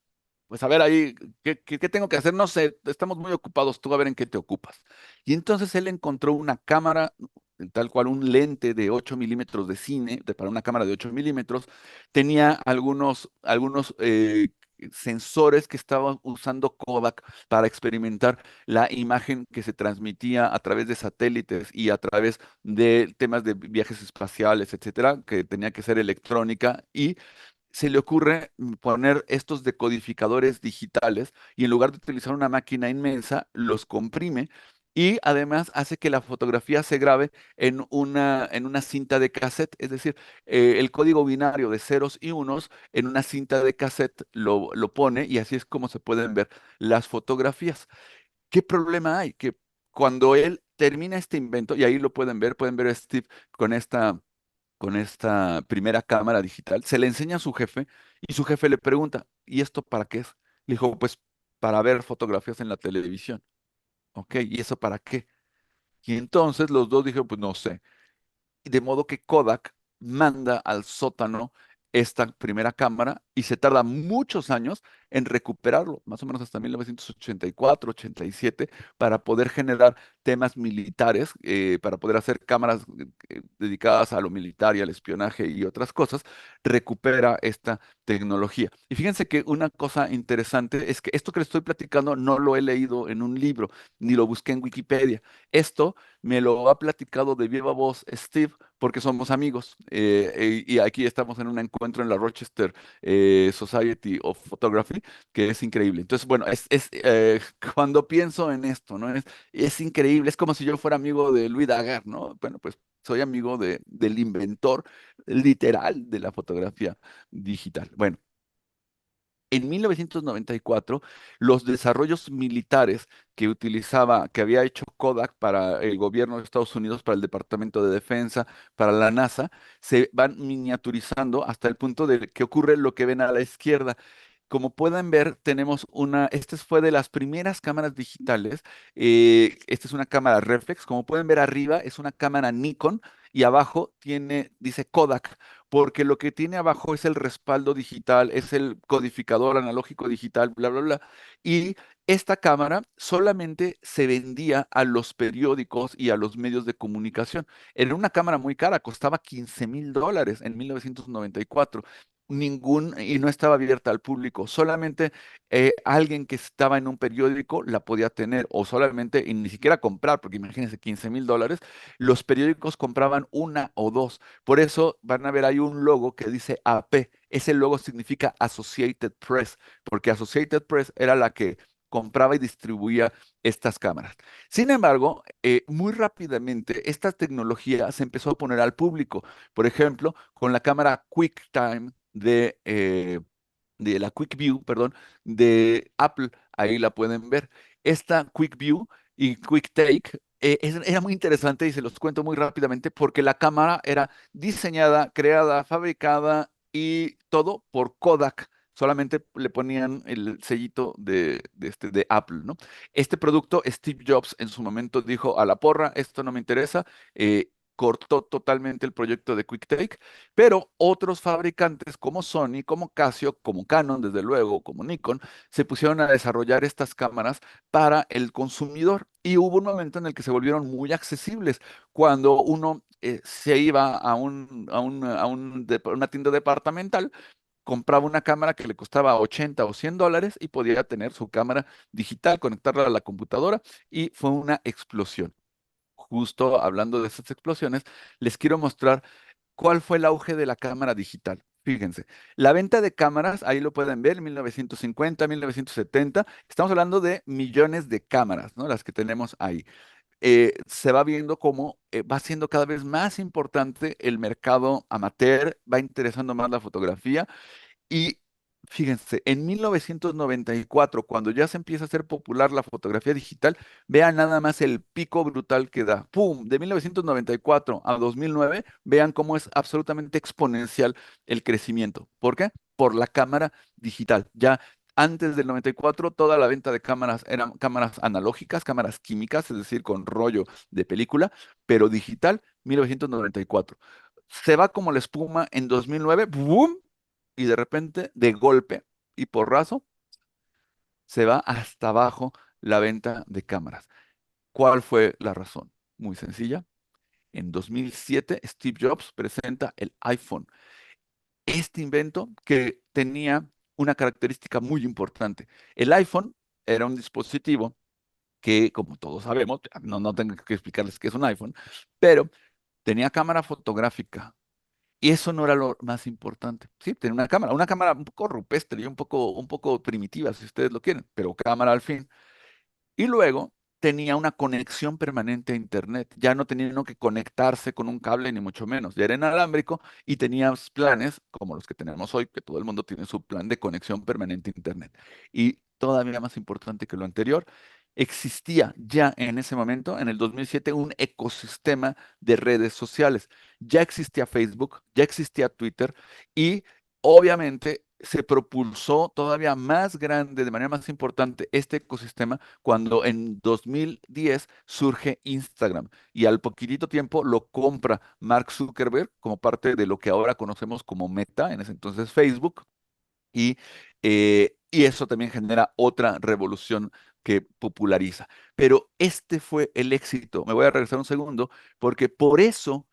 a ver ahí, ¿qué tengo que hacer? No sé, estamos muy ocupados, tú a ver en qué te ocupas. Y entonces él encontró una cámara, tal cual un lente de 8 milímetros de cine, para una cámara de 8 milímetros, tenía algunos sensores que estaban usando Kodak para experimentar la imagen que se transmitía a través de satélites y a través de temas de viajes espaciales, etcétera, que tenía que ser electrónica y se le ocurre poner estos decodificadores digitales y en lugar de utilizar una máquina inmensa, los comprime y además hace que la fotografía se grabe en una cinta de cassette, es decir, el código binario de ceros y unos en una cinta de cassette lo pone y así es como se pueden ver las fotografías. ¿Qué problema hay? Que cuando él termina este invento, y ahí lo pueden ver a Steve con esta primera cámara digital, se le enseña a su jefe y su jefe le pregunta, ¿y esto para qué es? Le dijo, pues para ver fotografías en la televisión. Ok, ¿y eso para qué? Y entonces los dos dijeron, pues no sé. De modo que Kodak manda al sótano esta primera cámara y se tarda muchos años en recuperarlo, más o menos hasta 1984, 87, para poder generar temas militares, para poder hacer cámaras dedicadas a lo militar y al espionaje y otras cosas, recupera esta tecnología. Y fíjense que una cosa interesante es que esto que les estoy platicando no lo he leído en un libro, ni lo busqué en Wikipedia. Esto me lo ha platicado de viva voz Steve, porque somos amigos. Y aquí estamos en un encuentro en la Rochester Society of Photography, que es increíble. Entonces, bueno, cuando pienso en esto, ¿no? Es increíble, es como si yo fuera amigo de Louis Daguerre, ¿no? Bueno, pues soy amigo del inventor literal de la fotografía digital. Bueno. En 1994, los desarrollos militares que había hecho Kodak para el gobierno de Estados Unidos, para el Departamento de Defensa, para la NASA, se van miniaturizando hasta el punto de que ocurre lo que ven a la izquierda. Como pueden ver, esta fue de las primeras cámaras digitales. Esta es una cámara reflex. Como pueden ver arriba, es una cámara Nikon y abajo dice Kodak, porque lo que tiene abajo es el respaldo digital, es el codificador analógico digital, bla, bla, bla. Y esta cámara solamente se vendía a los periódicos y a los medios de comunicación. Era una cámara muy cara, costaba $15,000 en 1994. Y no estaba abierta al público, solamente alguien que estaba en un periódico la podía tener, o solamente, y ni siquiera comprar, porque imagínense, $15,000, los periódicos compraban una o dos. Por eso van a ver ahí un logo que dice AP. Ese logo significa Associated Press, porque Associated Press era la que compraba y distribuía estas cámaras. Sin embargo, muy rápidamente esta tecnología se empezó a poner al público. Por ejemplo, con la cámara QuickTime de la Quick View, perdón, de Apple, ahí la pueden ver. Esta Quick View y Quick Take Era muy interesante y se los cuento muy rápidamente porque la cámara era diseñada, creada, fabricada y todo por Kodak. Solamente le ponían el sellito de Apple, ¿no? Este producto, Steve Jobs en su momento dijo a la porra, esto no me interesa, cortó totalmente el proyecto de QuickTake, pero otros fabricantes como Sony, como Casio, como Canon, desde luego, como Nikon, se pusieron a desarrollar estas cámaras para el consumidor. Y hubo un momento en el que se volvieron muy accesibles. Cuando uno se iba una tienda departamental, compraba una cámara que le costaba 80 o $100 y podía tener su cámara digital, conectarla a la computadora y fue una explosión. Justo hablando de esas explosiones, les quiero mostrar cuál fue el auge de la cámara digital. Fíjense, la venta de cámaras, ahí lo pueden ver, 1950, 1970, estamos hablando de millones de cámaras, ¿no? Las que tenemos ahí. Se va viendo cómo va siendo cada vez más importante el mercado amateur, va interesando más la fotografía y fíjense, en 1994, cuando ya se empieza a hacer popular la fotografía digital, vean nada más el pico brutal que da. ¡Pum! De 1994 a 2009, vean cómo es absolutamente exponencial el crecimiento. ¿Por qué? Por la cámara digital. Ya antes del 94, toda la venta de cámaras eran cámaras analógicas, cámaras químicas, es decir, con rollo de película, pero digital, 1994. Se va como la espuma en 2009, ¡boom! Y de repente, de golpe y porrazo, se va hasta abajo la venta de cámaras. ¿Cuál fue la razón? Muy sencilla. En 2007, Steve Jobs presenta el iPhone. Este invento que tenía una característica muy importante. El iPhone era un dispositivo que, como todos sabemos, no tengo que explicarles qué es un iPhone, pero tenía cámara fotográfica. Y eso no era lo más importante. Sí, tenía una cámara un poco rupestre y un poco primitiva, si ustedes lo quieren, pero cámara al fin. Y luego tenía una conexión permanente a Internet. Ya no tenía uno que conectarse con un cable, ni mucho menos. Ya era inalámbrico y tenías planes como los que tenemos hoy, que todo el mundo tiene su plan de conexión permanente a Internet. Y todavía más importante que lo anterior, existía ya en ese momento, en el 2007, un ecosistema de redes sociales. Ya existía Facebook, ya existía Twitter y obviamente se propulsó todavía más grande, de manera más importante, este ecosistema cuando en 2010 surge Instagram y al poquitito tiempo lo compra Mark Zuckerberg como parte de lo que ahora conocemos como Meta, en ese entonces Facebook, y eso también genera otra revolución que populariza. Pero este fue el éxito. Me voy a regresar un segundo, porque por eso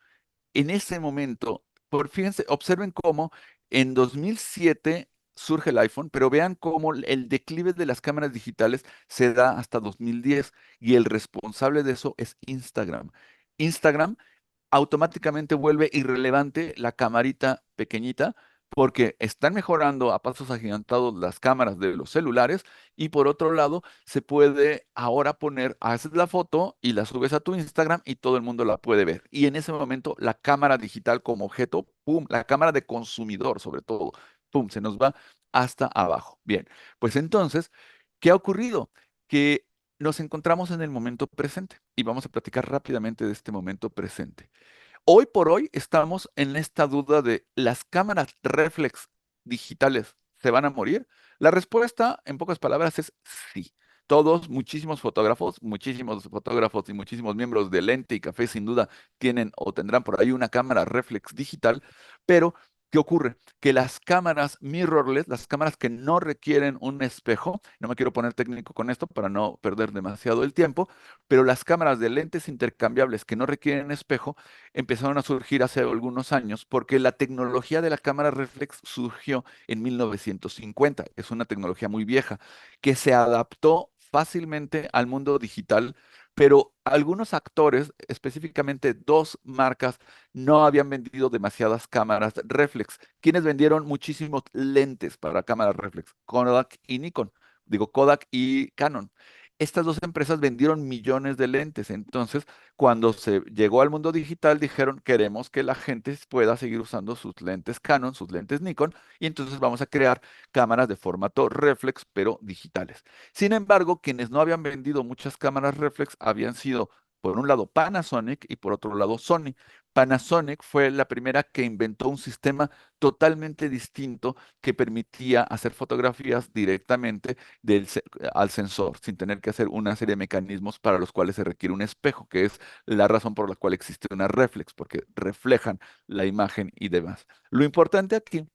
en ese momento, fíjense, observen cómo en 2007 surge el iPhone, pero vean cómo el declive de las cámaras digitales se da hasta 2010 y el responsable de eso es Instagram. Instagram automáticamente vuelve irrelevante la camarita pequeñita porque están mejorando a pasos agigantados las cámaras de los celulares y por otro lado se puede ahora poner, haces la foto y la subes a tu Instagram y todo el mundo la puede ver. Y en ese momento la cámara digital como objeto, ¡pum! La cámara de consumidor sobre todo, ¡pum! Se nos va hasta abajo. Bien, pues entonces, ¿qué ha ocurrido? Que nos encontramos en el momento presente y vamos a platicar rápidamente de este momento presente. Hoy por hoy estamos en esta duda de ¿las cámaras reflex digitales se van a morir? La respuesta, en pocas palabras, es sí. Todos, muchísimos fotógrafos y muchísimos miembros de Lente y Café sin duda tienen o tendrán por ahí una cámara reflex digital, pero ¿qué ocurre? Que las cámaras mirrorless, las cámaras que no requieren un espejo, no me quiero poner técnico con esto para no perder demasiado el tiempo, pero las cámaras de lentes intercambiables que no requieren espejo, empezaron a surgir hace algunos años porque la tecnología de la cámara reflex surgió en 1950. Es una tecnología muy vieja que se adaptó fácilmente al mundo digital, pero algunos actores, específicamente dos marcas, no habían vendido demasiadas cámaras reflex. Quienes vendieron muchísimos lentes para cámaras reflex, Kodak y Nikon, digo Kodak y Canon. Estas dos empresas vendieron millones de lentes, entonces cuando se llegó al mundo digital, dijeron, queremos que la gente pueda seguir usando sus lentes Canon, sus lentes Nikon, y entonces vamos a crear cámaras de formato reflex, pero digitales. Sin embargo, quienes no habían vendido muchas cámaras reflex habían sido Por un lado Panasonic y por otro lado Sony. Panasonic fue la primera que inventó un sistema totalmente distinto que permitía hacer fotografías directamente al sensor, sin tener que hacer una serie de mecanismos para los cuales se requiere un espejo, que es la razón por la cual existe una reflex, porque reflejan la imagen y demás. Lo importante aquí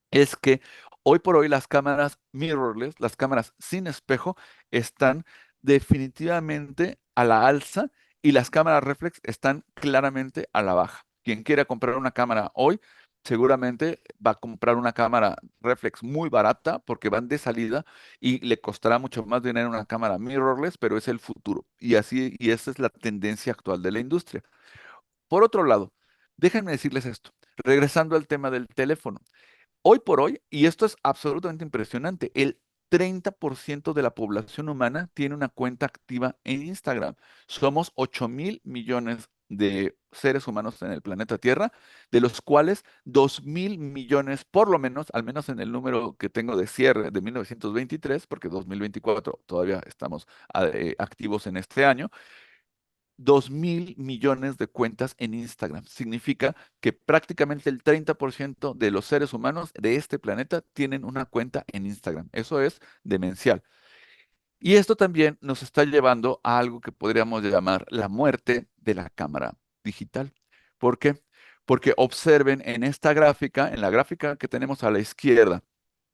es que hoy por hoy las cámaras mirrorless, las cámaras sin espejo, están definitivamente a la alza y las cámaras reflex están claramente a la baja. Quien quiera comprar una cámara hoy, seguramente va a comprar una cámara reflex muy barata porque van de salida y le costará mucho más dinero una cámara mirrorless, pero es el futuro. Y así, y esa es la tendencia actual de la industria. Por otro lado, déjenme decirles esto, regresando al tema del teléfono. Hoy por hoy, y esto es absolutamente impresionante, el 30% de la población humana tiene una cuenta activa en Instagram. Somos 8.000 millones de seres humanos en el planeta Tierra, de los cuales 2.000 millones, por lo menos, al menos en el número que tengo de cierre de 1923, porque 2024 todavía estamos activos en este año, 2.000 millones de cuentas en Instagram. Significa que prácticamente el 30% de los seres humanos de este planeta tienen una cuenta en Instagram. Eso es demencial. Y esto también nos está llevando a algo que podríamos llamar la muerte de la cámara digital. ¿Por qué? Porque observen en esta gráfica, en la gráfica que tenemos a la izquierda,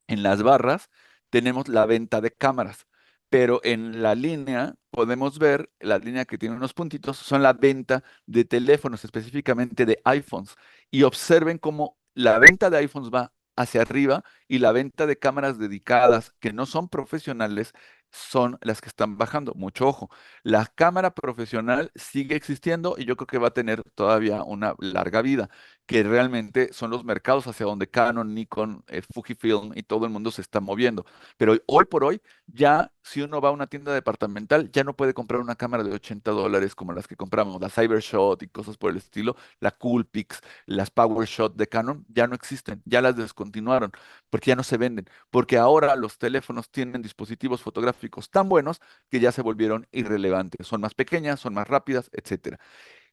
en las barras tenemos la venta de cámaras, pero en la línea podemos ver, la línea que tiene unos puntitos, son la venta de teléfonos, específicamente de iPhones. Y observen cómo la venta de iPhones va hacia arriba y la venta de cámaras dedicadas que no son profesionales son las que están bajando. Mucho ojo, la cámara profesional sigue existiendo y yo creo que va a tener todavía una larga vida, que realmente son los mercados hacia donde Canon, Nikon, Fujifilm y todo el mundo se está moviendo. Pero hoy por hoy, ya si uno va a una tienda departamental, ya no puede comprar una cámara de $80 como las que compramos, la Cybershot y cosas por el estilo, la Coolpix, las PowerShot de Canon, ya no existen, ya las descontinuaron, porque ya no se venden, porque ahora los teléfonos tienen dispositivos fotográficos tan buenos que ya se volvieron irrelevantes. Son más pequeñas, son más rápidas, etcétera.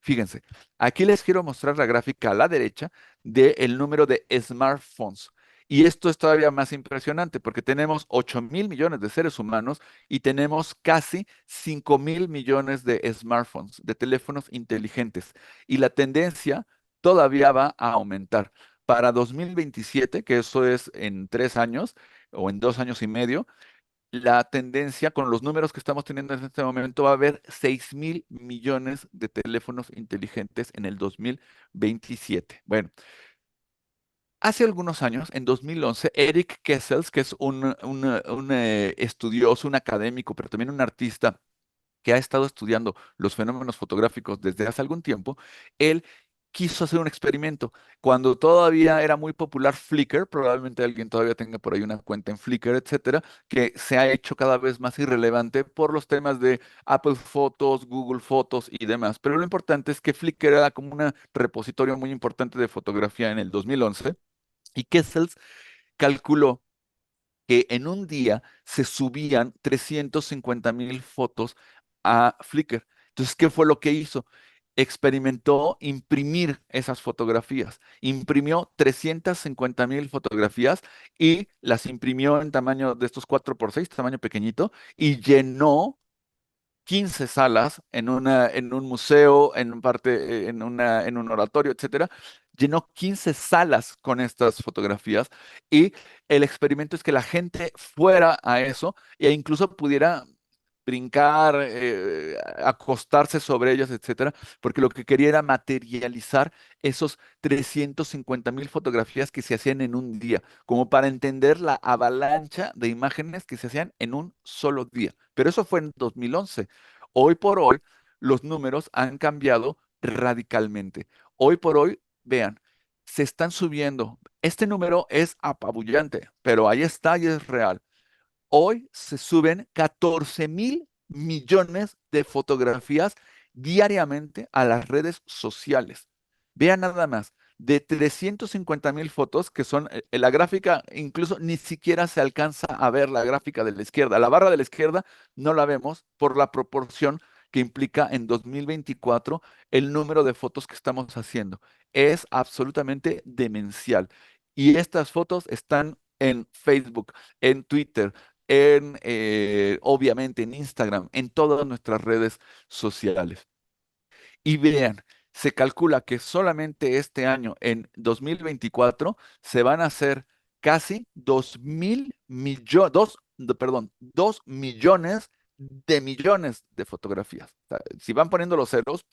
Fíjense, aquí les quiero mostrar la gráfica a la derecha del número de smartphones. Y esto es todavía más impresionante porque tenemos 8.000 millones de seres humanos y tenemos casi 5.000 millones de smartphones, de teléfonos inteligentes. Y la tendencia todavía va a aumentar. Para 2027, que eso es en 3 años o en 2 años y medio, la tendencia con los números que estamos teniendo en este momento va a haber 6.000 millones de teléfonos inteligentes en el 2027. Bueno, hace algunos años, en 2011, Eric Kessels, que es un estudioso, un académico, pero también un artista que ha estado estudiando los fenómenos fotográficos desde hace algún tiempo, él quiso hacer un experimento. Cuando todavía era muy popular Flickr, probablemente alguien todavía tenga por ahí una cuenta en Flickr, etcétera, que se ha hecho cada vez más irrelevante por los temas de Apple Fotos, Google Fotos y demás. Pero lo importante es que Flickr era como un repositorio muy importante de fotografía en el 2011 y Kessels calculó que en un día se subían 350.000 fotos a Flickr. Entonces, ¿qué fue lo que hizo? Experimentó imprimir esas fotografías. Imprimió 350.000 fotografías y las imprimió en tamaño de estos 4x6, tamaño pequeñito, y llenó 15 salas en un museo, en un oratorio, etcétera. Llenó 15 salas con estas fotografías y el experimento es que la gente fuera a eso e incluso pudiera brincar, acostarse sobre ellas, etcétera, porque lo que quería era materializar esos 350.000 fotografías que se hacían en un día, como para entender la avalancha de imágenes que se hacían en un solo día. Pero eso fue en 2011. Hoy por hoy, los números han cambiado radicalmente. Hoy por hoy, vean, se están subiendo. Este número es apabullante, pero ahí está y es real. Hoy se suben 14.000 millones de fotografías diariamente a las redes sociales. Vean nada más, de 350.000 fotos, que son la gráfica, incluso ni siquiera se alcanza a ver la gráfica de la izquierda. La barra de la izquierda no la vemos por la proporción. que implica en 2024 el número de fotos que estamos haciendo. Es absolutamente demencial. Y estas fotos están en Facebook, en Twitter, obviamente en Instagram, en todas nuestras redes sociales. Y vean, se calcula que solamente este año, en 2024, se van a hacer casi 2.000 millones, perdón, 2 millones de fotografías. O sea, si van poniendo los ceros,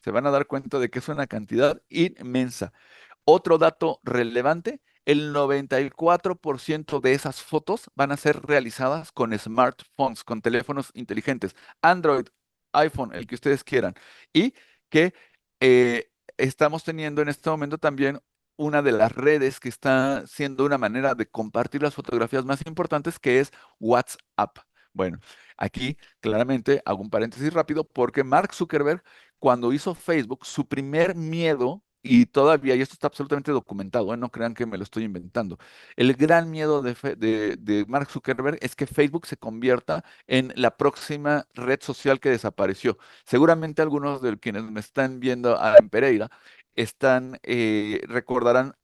se van a dar cuenta de que es una cantidad inmensa. Otro dato relevante, el 94% de esas fotos van a ser realizadas con smartphones, con teléfonos inteligentes, Android, iPhone, el que ustedes quieran. Y que estamos teniendo en este momento también una de las redes que está siendo una manera de compartir las fotografías más importantes, que es WhatsApp. Bueno, aquí claramente hago un paréntesis rápido porque Mark Zuckerberg, cuando hizo Facebook, su primer miedo, y todavía, y esto está absolutamente documentado, no crean que me lo estoy inventando, el gran miedo de Mark Zuckerberg es que Facebook se convierta en la próxima red social que desapareció. Seguramente algunos de quienes me están viendo en Pereira recordarán,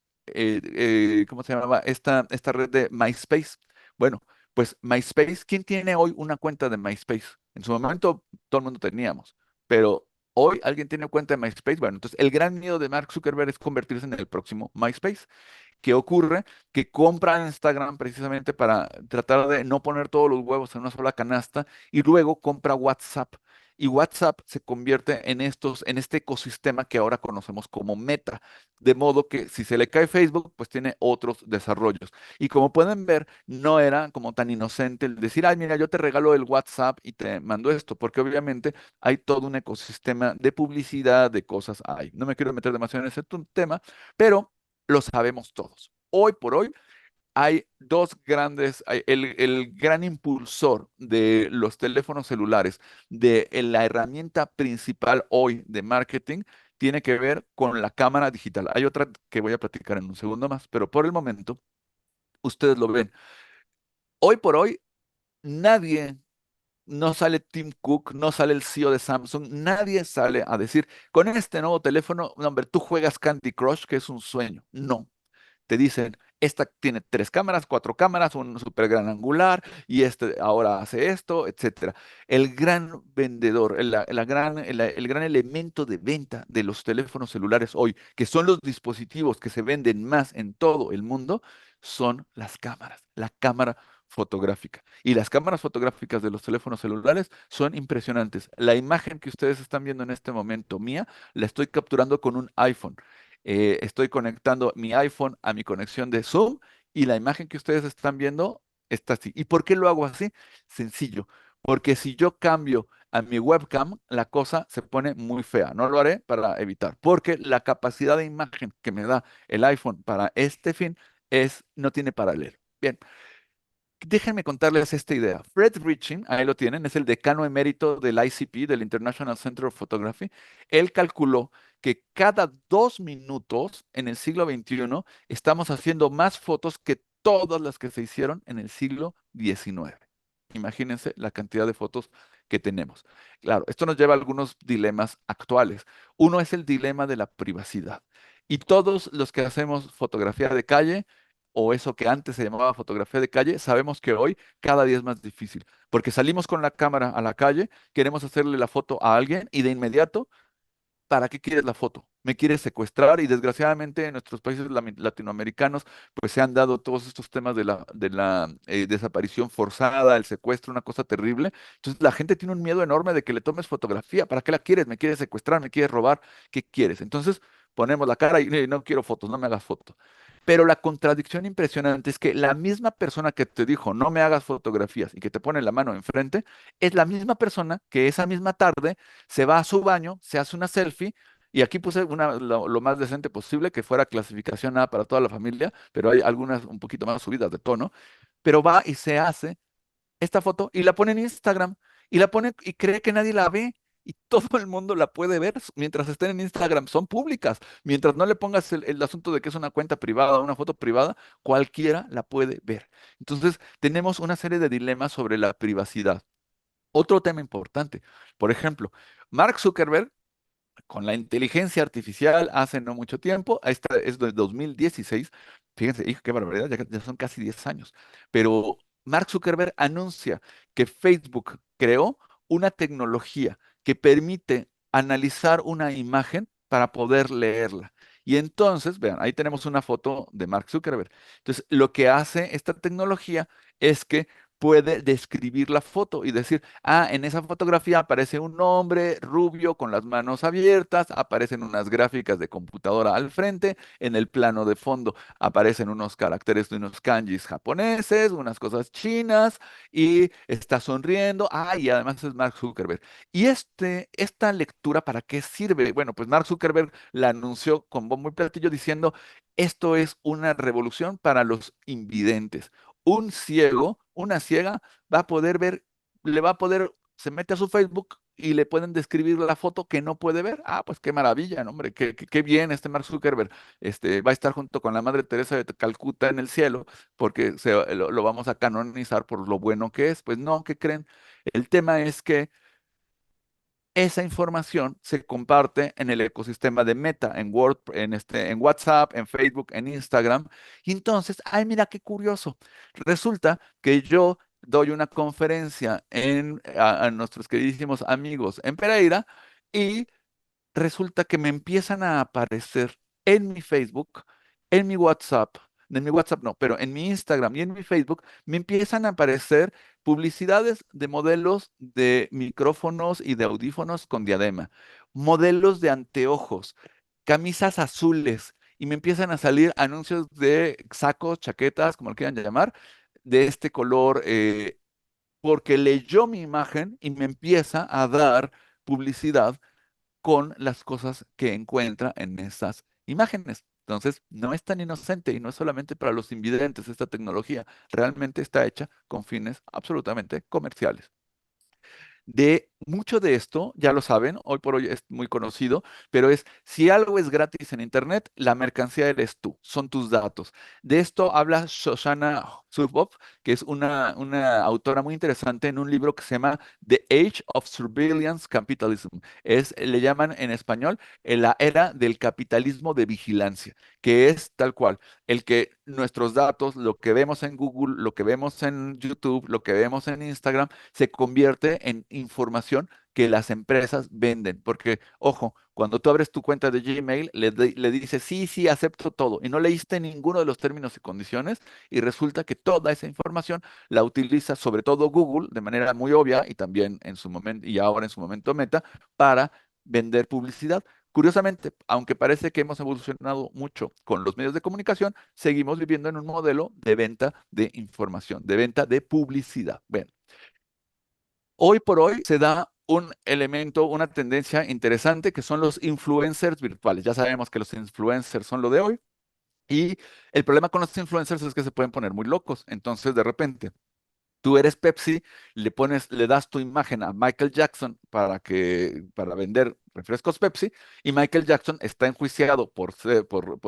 ¿cómo se llamaba? Esta red de MySpace. Bueno, pues MySpace, ¿quién tiene hoy una cuenta de MySpace? En su momento todo el mundo teníamos, pero hoy alguien tiene cuenta de MySpace. Bueno, entonces el gran miedo de Mark Zuckerberg es convertirse en el próximo MySpace. ¿Qué ocurre? Que compra Instagram precisamente para tratar de no poner todos los huevos en una sola canasta y luego compra WhatsApp. Y WhatsApp se convierte en este ecosistema que ahora conocemos como Meta. De modo que si se le cae Facebook, pues tiene otros desarrollos. Y como pueden ver, no era como tan inocente el decir, ay, mira, yo te regalo el WhatsApp y te mando esto, porque obviamente hay todo un ecosistema de publicidad, de cosas hay. No me quiero meter demasiado en ese tema, pero lo sabemos todos. Hoy por hoy hay dos grandes, el gran impulsor de los teléfonos celulares, de la herramienta principal hoy de marketing, tiene que ver con la cámara digital. Hay otra que voy a platicar en un segundo más, pero por el momento, ustedes lo ven. Hoy por hoy, nadie, no sale Tim Cook, no sale el CEO de Samsung, nadie sale a decir, con este nuevo teléfono, no, hombre, tú juegas Candy Crush, que es un sueño. No, te dicen, esta tiene 3 cámaras, 4 cámaras, un super gran angular, y este ahora hace esto, etcétera. El gran vendedor, el gran elemento de venta de los teléfonos celulares hoy, que son los dispositivos que se venden más en todo el mundo, son las cámaras, la cámara fotográfica. Y las cámaras fotográficas de los teléfonos celulares son impresionantes. La imagen que ustedes están viendo en este momento mía, la estoy capturando con un iPhone. Estoy conectando mi iPhone a mi conexión de Zoom y la imagen que ustedes están viendo está así. ¿Y por qué lo hago así? Sencillo, porque si yo cambio a mi webcam, la cosa se pone muy fea. No lo haré para evitar, porque la capacidad de imagen que me da el iPhone para este fin no tiene paralelo. Bien, déjenme contarles esta idea. Fred Riching, ahí lo tienen, es el decano emérito del ICP, del International Center of Photography. Él calculó que cada 2 minutos en el siglo XXI estamos haciendo más fotos que todas las que se hicieron en el siglo XIX. Imagínense la cantidad de fotos que tenemos. Claro, esto nos lleva a algunos dilemas actuales. Uno es el dilema de la privacidad. Y todos los que hacemos fotografía de calle, o eso que antes se llamaba fotografía de calle, sabemos que hoy cada día es más difícil, porque salimos con la cámara a la calle, queremos hacerle la foto a alguien y de inmediato, ¿para qué quieres la foto? Me quieres secuestrar y desgraciadamente en nuestros países latinoamericanos pues se han dado todos estos temas de la desaparición forzada, el secuestro, una cosa terrible. Entonces la gente tiene un miedo enorme de que le tomes fotografía. ¿Para qué la quieres? ¿Me quieres secuestrar? ¿Me quieres robar? ¿Qué quieres? Entonces ponemos la cara y no quiero fotos, no me hagas fotos. Pero la contradicción impresionante es que la misma persona que te dijo no me hagas fotografías y que te pone la mano enfrente, es la misma persona que esa misma tarde se va a su baño, se hace una selfie, y aquí puse lo más decente posible, que fuera clasificación A para toda la familia, pero hay algunas un poquito más subidas de tono, pero va y se hace esta foto y la pone en Instagram y la pone y cree que nadie la ve. Y todo el mundo la puede ver mientras estén en Instagram, son públicas. Mientras no le pongas el asunto de que es una cuenta privada, una foto privada, cualquiera la puede ver. Entonces, tenemos una serie de dilemas sobre la privacidad. Otro tema importante, por ejemplo, Mark Zuckerberg con la inteligencia artificial hace no mucho tiempo, esta es de 2016, fíjense, hijo, qué barbaridad, ya son casi 10 años, pero Mark Zuckerberg anuncia que Facebook creó una tecnología que permite analizar una imagen para poder leerla. Y entonces, vean, ahí tenemos una foto de Mark Zuckerberg. Entonces, lo que hace esta tecnología es que puede describir la foto y decir, ah, en esa fotografía aparece un hombre rubio con las manos abiertas, aparecen unas gráficas de computadora al frente, en el plano de fondo aparecen unos caracteres de unos kanjis japoneses, unas cosas chinas, y está sonriendo. Ah, y además es Mark Zuckerberg. ¿Y esta lectura para qué sirve? Bueno, pues Mark Zuckerberg la anunció con bombo y platillo diciendo, esto es una revolución para los invidentes. Un ciego, una ciega, va a poder ver, le va a poder, se mete a su Facebook y le pueden describir la foto que no puede ver. Ah, pues qué maravilla, ¿no, hombre? Qué bien este Mark Zuckerberg. Va a estar junto con la Madre Teresa de Calcuta en el cielo porque lo vamos a canonizar por lo bueno que es. Pues no, ¿qué creen? El tema es que esa información se comparte en el ecosistema de Meta, en Word, en WhatsApp, en Facebook, en Instagram. Y entonces, ay, mira qué curioso. Resulta que yo doy una conferencia a nuestros queridísimos amigos en Pereira y resulta que me empiezan a aparecer en mi Facebook, en mi WhatsApp no, pero en mi Instagram y en mi Facebook, me empiezan a aparecer publicidades de modelos de micrófonos y de audífonos con diadema, modelos de anteojos, camisas azules, y me empiezan a salir anuncios de sacos, chaquetas, como lo quieran llamar, de este color, porque leyó mi imagen y me empieza a dar publicidad con las cosas que encuentra en esas imágenes. Entonces, no es tan inocente y no es solamente para los invidentes esta tecnología, realmente está hecha con fines absolutamente comerciales. De mucho de esto, ya lo saben, hoy por hoy es muy conocido, pero es si algo es gratis en Internet, la mercancía eres tú, son tus datos. De esto habla Shoshana Zuboff, que es una autora muy interesante en un libro que se llama The Age of Surveillance Capitalism. Le llaman en español la era del capitalismo de vigilancia, que es tal cual, el que nuestros datos, lo que vemos en Google, lo que vemos en YouTube, lo que vemos en Instagram, se convierte en información que las empresas venden. Porque, ojo, cuando tú abres tu cuenta de Gmail, le dices, sí, sí, acepto todo, y no leíste ninguno de los términos y condiciones, y resulta que toda esa información la utiliza sobre todo Google de manera muy obvia, y también en su momento, y ahora en su momento Meta, para vender publicidad. Curiosamente, aunque parece que hemos evolucionado mucho con los medios de comunicación, seguimos viviendo en un modelo de venta de información, de venta de publicidad. Bueno, hoy por hoy se da un elemento, una tendencia interesante que son los influencers virtuales. Ya sabemos que los influencers son lo de hoy y el problema con los influencers es que se pueden poner muy locos. Entonces, de repente, tú eres Pepsi, le das tu imagen a Michael Jackson para vender refrescos Pepsi, y Michael Jackson está enjuiciado por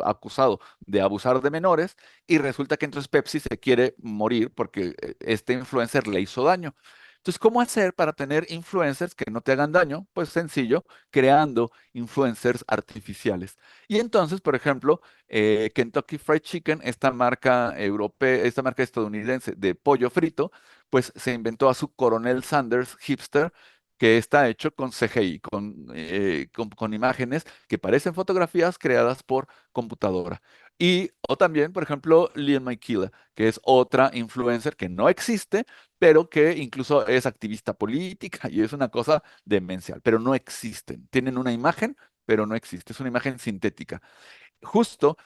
acusado de abusar de menores, y resulta que entonces Pepsi se quiere morir porque este influencer le hizo daño. Entonces, ¿cómo hacer para tener influencers que no te hagan daño? Pues sencillo, creando influencers artificiales. Y entonces, por ejemplo, Kentucky Fried Chicken, esta marca europea, esta marca estadounidense de pollo frito, pues se inventó a su Coronel Sanders hipster, que está hecho con CGI, con imágenes que parecen fotografías creadas por computadora. O también, por ejemplo, Liam Michaela, que es otra influencer que no existe, pero que incluso es activista política y es una cosa demencial, pero no existen. Tienen una imagen, pero no existe. Es una imagen sintética. Justo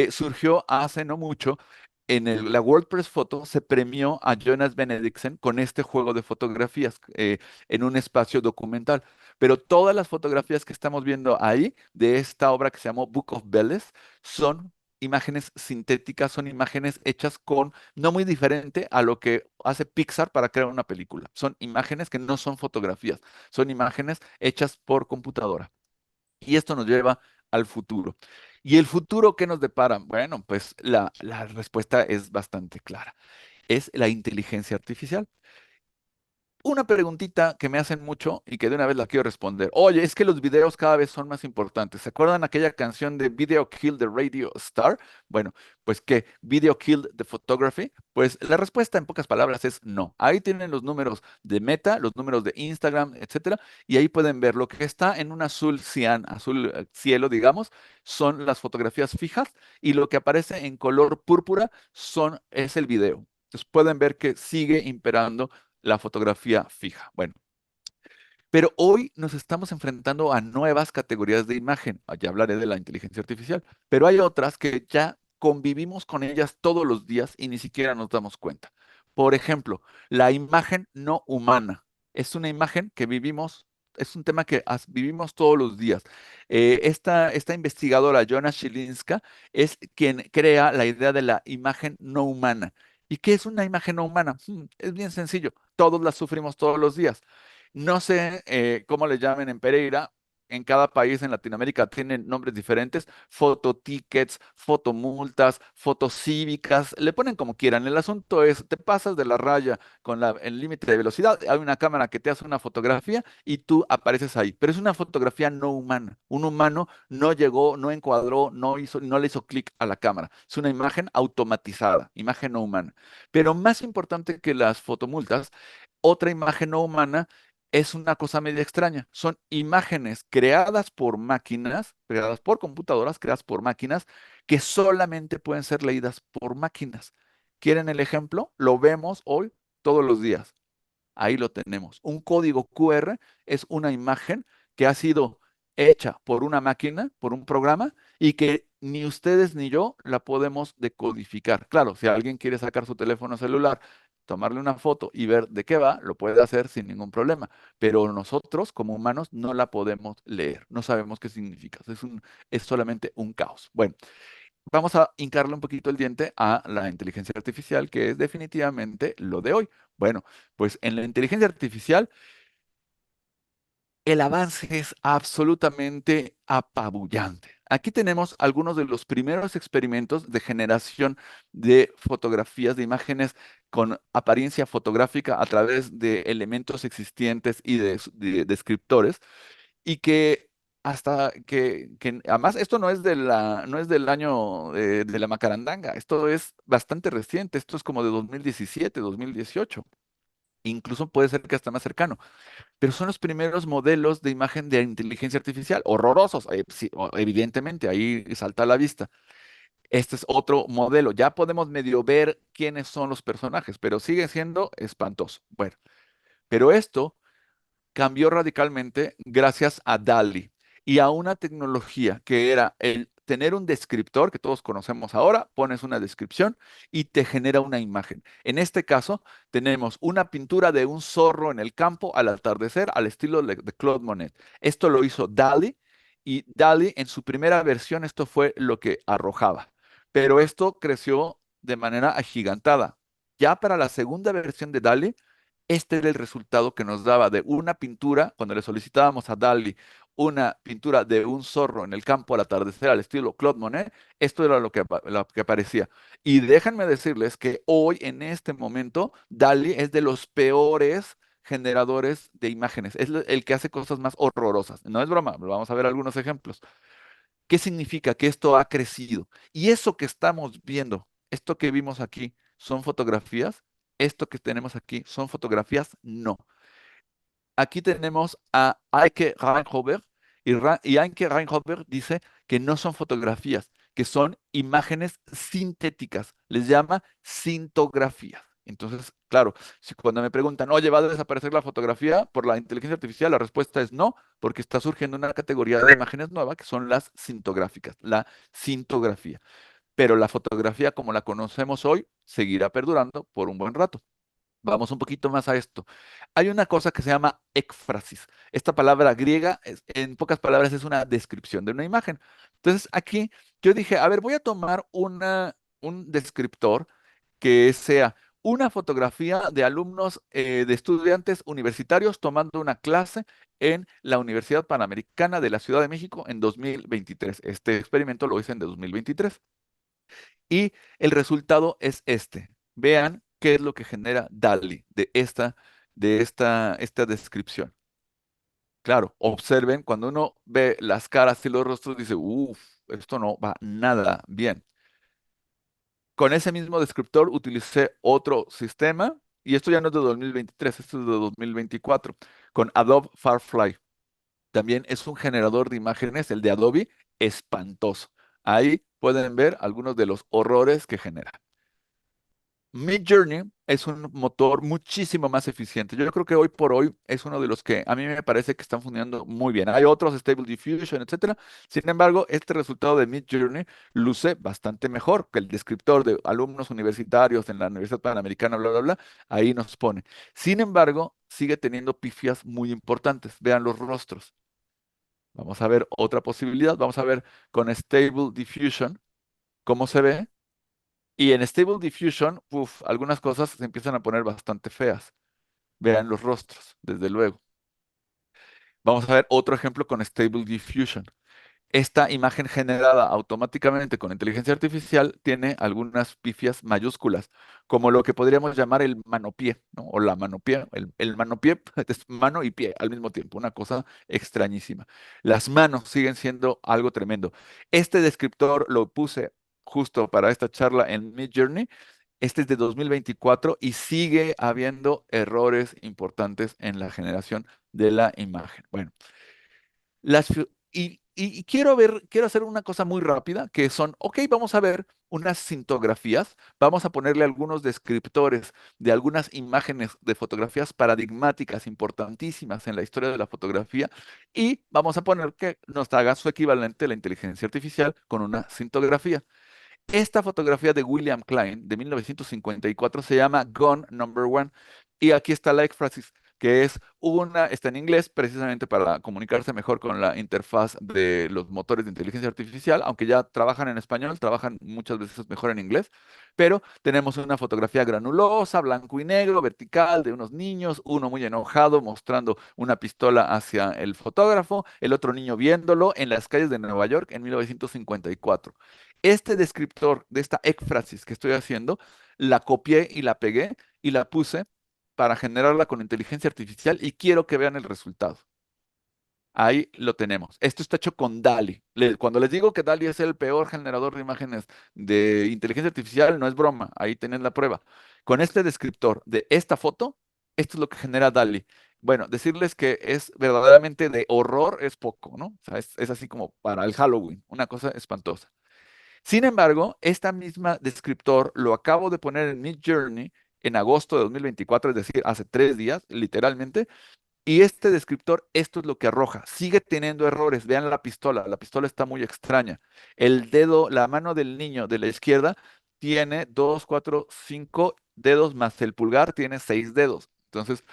surgió hace no mucho, la WordPress Photo se premió a Jonas Benedictsen con este juego de fotografías en un espacio documental. Pero todas las fotografías que estamos viendo ahí de esta obra que se llamó Book of Bells son imágenes sintéticas, son imágenes hechas con, no muy diferente a lo que hace Pixar para crear una película. Son imágenes que no son fotografías, son imágenes hechas por computadora. Y esto nos lleva al futuro. ¿Y el futuro qué nos depara? Bueno, pues la respuesta es bastante clara. Es la inteligencia artificial. una preguntita que me hacen mucho y que de una vez la quiero responder. Oye, es que los videos cada vez son más importantes. ¿Se acuerdan aquella canción de Video Killed the Radio Star? Bueno, pues ¿qué? ¿Video Killed the Photography? Pues la respuesta en pocas palabras es no. Ahí tienen los números de Meta, los números de Instagram, etcétera, y ahí pueden ver lo que está en un azul cian, azul cielo, digamos, son las fotografías fijas y lo que aparece en color púrpura es el video. Entonces pueden ver que sigue imperando la fotografía fija. Bueno, pero hoy nos estamos enfrentando a nuevas categorías de imagen. Ya hablaré de la inteligencia artificial, pero hay otras que ya convivimos con ellas todos los días y ni siquiera nos damos cuenta. Por ejemplo, la imagen no humana. Es una imagen que vivimos, es un tema que vivimos todos los días. Esta investigadora, Joanna Shilinska, es quien crea la idea de la imagen no humana. ¿Y qué es una imagen no humana? Es bien sencillo. Todos la sufrimos todos los días. No sé cómo le llamen en Pereira. En cada país en Latinoamérica tienen nombres diferentes, fototickets, fotomultas, fotocívicas, le ponen como quieran. El asunto es, te pasas de la raya con el límite de velocidad, hay una cámara que te hace una fotografía y tú apareces ahí. Pero es una fotografía no humana. Un humano no llegó, no encuadró, no le hizo clic a la cámara. Es una imagen automatizada, imagen no humana. Pero más importante que las fotomultas, otra imagen no humana es una cosa media extraña. Son imágenes creadas por máquinas, creadas por computadoras, creadas por máquinas, que solamente pueden ser leídas por máquinas. ¿Quieren el ejemplo? Lo vemos hoy todos los días. Ahí lo tenemos. Un código QR es una imagen que ha sido hecha por una máquina, por un programa, y que ni ustedes ni yo la podemos decodificar. Claro, si alguien quiere sacar su teléfono celular, tomarle una foto y ver de qué va, lo puede hacer sin ningún problema. Pero nosotros, como humanos, no la podemos leer. No sabemos qué significa. Es solamente un caos. Bueno, vamos a hincarle un poquito el diente a la inteligencia artificial, que es definitivamente lo de hoy. Bueno, pues en la inteligencia artificial el avance es absolutamente apabullante. Aquí tenemos algunos de los primeros experimentos de generación de fotografías, de imágenes con apariencia fotográfica a través de elementos existentes y de descriptores y que además esto no es del año de la Macarandanga, esto es bastante reciente, esto es como de 2017, 2018, incluso puede ser que hasta más cercano, pero son los primeros modelos de imagen de inteligencia artificial, horrorosos, sí, evidentemente, ahí salta a la vista. Este es otro modelo, ya podemos medio ver quiénes son los personajes, pero sigue siendo espantoso. Bueno, pero esto cambió radicalmente gracias a DALL-E y a una tecnología que era el tener un descriptor que todos conocemos ahora, pones una descripción y te genera una imagen. En este caso, tenemos una pintura de un zorro en el campo al atardecer al estilo de Claude Monet. Esto lo hizo DALL-E y DALL-E en su primera versión esto fue lo que arrojaba, pero esto creció de manera agigantada. Ya para la segunda versión de DALL-E, este era el resultado que nos daba de una pintura, cuando le solicitábamos a Dalí una pintura de un zorro en el campo al atardecer al estilo Claude Monet, esto era lo que aparecía. Y déjenme decirles que hoy, en este momento, Dalí es de los peores generadores de imágenes. Es el que hace cosas más horrorosas. No es broma, vamos a ver algunos ejemplos. ¿Qué significa? Que esto ha crecido. Y eso que estamos viendo, esto que vimos aquí, ¿son fotografías? Esto que tenemos aquí, ¿son fotografías? No. Aquí tenemos a Eike Reinhofer y Eike Reinhofer dice que no son fotografías, que son imágenes sintéticas. Les llama sintografías. Entonces, claro, si cuando me preguntan, oye, ¿va a desaparecer la fotografía por la inteligencia artificial? La respuesta es no, porque está surgiendo una categoría de imágenes nueva que son las sintográficas, la sintografía. Pero la fotografía como la conocemos hoy seguirá perdurando por un buen rato. Vamos un poquito más a esto. Hay una cosa que se llama éfrasis. Esta palabra griega, en pocas palabras, es una descripción de una imagen. Entonces, aquí yo dije, a ver, voy a tomar un descriptor que sea una fotografía de alumnos, de estudiantes universitarios tomando una clase en la Universidad Panamericana de la Ciudad de México en 2023. Este experimento lo hice en 2023. Y el resultado es este. Vean qué es lo que genera DALL-E de esta de esta descripción. Claro, observen, cuando uno ve las caras y los rostros, dice, uff, esto no va nada bien. Con ese mismo descriptor utilicé otro sistema, y esto ya no es de 2023, esto es de 2024, con Adobe Firefly. También es un generador de imágenes, el de Adobe, espantoso. Ahí pueden ver algunos de los horrores que genera. Midjourney es un motor muchísimo más eficiente. Yo creo que hoy por hoy es uno de los que a mí me parece que están funcionando muy bien. Hay otros, Stable Diffusion, etcétera. Sin embargo, este resultado de Midjourney luce bastante mejor que el descriptor de alumnos universitarios en la Universidad Panamericana, bla, bla, bla. Ahí nos pone. Sin embargo, sigue teniendo pifias muy importantes. Vean los rostros. Vamos a ver otra posibilidad. Vamos a ver con Stable Diffusion cómo se ve. Y en Stable Diffusion, uf, algunas cosas se empiezan a poner bastante feas. Vean los rostros, desde luego. Vamos a ver otro ejemplo con Stable Diffusion. Esta imagen generada automáticamente con inteligencia artificial tiene algunas pifias mayúsculas, como lo que podríamos llamar el manopié, ¿no? O la manopié. El manopié es mano y pie al mismo tiempo, una cosa extrañísima. Las manos siguen siendo algo tremendo. Este descriptor lo puse justo para esta charla en Midjourney. Este es de 2024 y sigue habiendo errores importantes en la generación de la imagen. Bueno. Y quiero hacer una cosa muy rápida, que son, ok, vamos a ver unas sintografías, vamos a ponerle algunos descriptores de algunas imágenes de fotografías paradigmáticas importantísimas en la historia de la fotografía, y vamos a poner que nos haga su equivalente la inteligencia artificial con una sintografía. Esta fotografía de William Klein de 1954 se llama Gone Number One. Y aquí está la éfrasis, que es está en inglés precisamente para comunicarse mejor con la interfaz de los motores de inteligencia artificial, aunque ya trabajan en español, trabajan muchas veces mejor en inglés. Pero tenemos una fotografía granulosa, blanco y negro, vertical, de unos niños, uno muy enojado mostrando una pistola hacia el fotógrafo, el otro niño viéndolo en las calles de Nueva York en 1954. Este descriptor de esta éfrasis que estoy haciendo, la copié y la pegué y la puse para generarla con inteligencia artificial y quiero que vean el resultado. Ahí lo tenemos. Esto está hecho con DALI. Cuando les digo que DALI es el peor generador de imágenes de inteligencia artificial, no es broma. Ahí tienen la prueba. Con este descriptor de esta foto, esto es lo que genera DALI. Bueno, decirles que es verdaderamente de horror es poco, ¿no? O sea, es así como para el Halloween, una cosa espantosa. Sin embargo, esta misma descriptor lo acabo de poner en Midjourney en agosto de 2024, es decir, hace 3 días, literalmente, y este descriptor, esto es lo que arroja. Sigue teniendo errores. Vean la pistola está muy extraña. El dedo, la mano del niño de la izquierda tiene 2, 4, 5 dedos más el pulgar tiene 6 dedos. Entonces,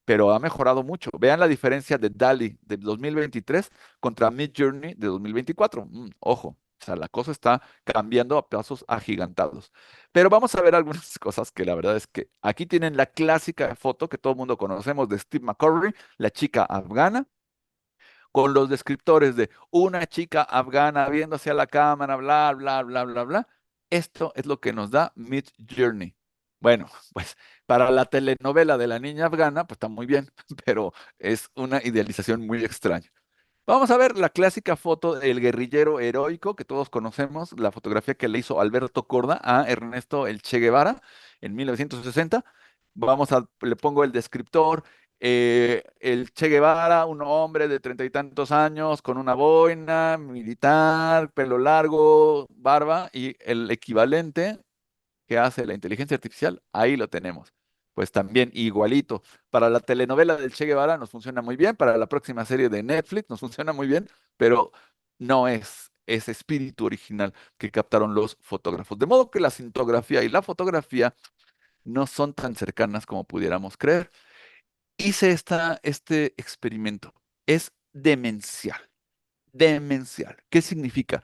pero ha mejorado mucho. Vean la diferencia de DALI de 2023 contra Midjourney de 2024. Ojo, o sea, la cosa está cambiando a pasos agigantados. Pero vamos a ver algunas cosas que la verdad es que aquí tienen la clásica foto que todo el mundo conocemos de Steve McCurry, la chica afgana, con los descriptores de una chica afgana viendo hacia la cámara, bla, bla, bla, bla, bla. Esto es lo que nos da Midjourney. Bueno, pues para la telenovela de la niña afgana, pues está muy bien, pero es una idealización muy extraña. Vamos a ver la clásica foto del guerrillero heroico que todos conocemos, la fotografía que le hizo Alberto Corda a Ernesto El Che Guevara en 1960. Le pongo el descriptor, el Che Guevara, un hombre de 30 y tantos años con una boina, militar, pelo largo, barba, y el equivalente que hace la inteligencia artificial, ahí lo tenemos. Pues también igualito. Para la telenovela del Che Guevara nos funciona muy bien, para la próxima serie de Netflix nos funciona muy bien, pero no es ese espíritu original que captaron los fotógrafos. De modo que la cintografía y la fotografía no son tan cercanas como pudiéramos creer. Hice este experimento. Es demencial. Demencial. ¿Qué significa?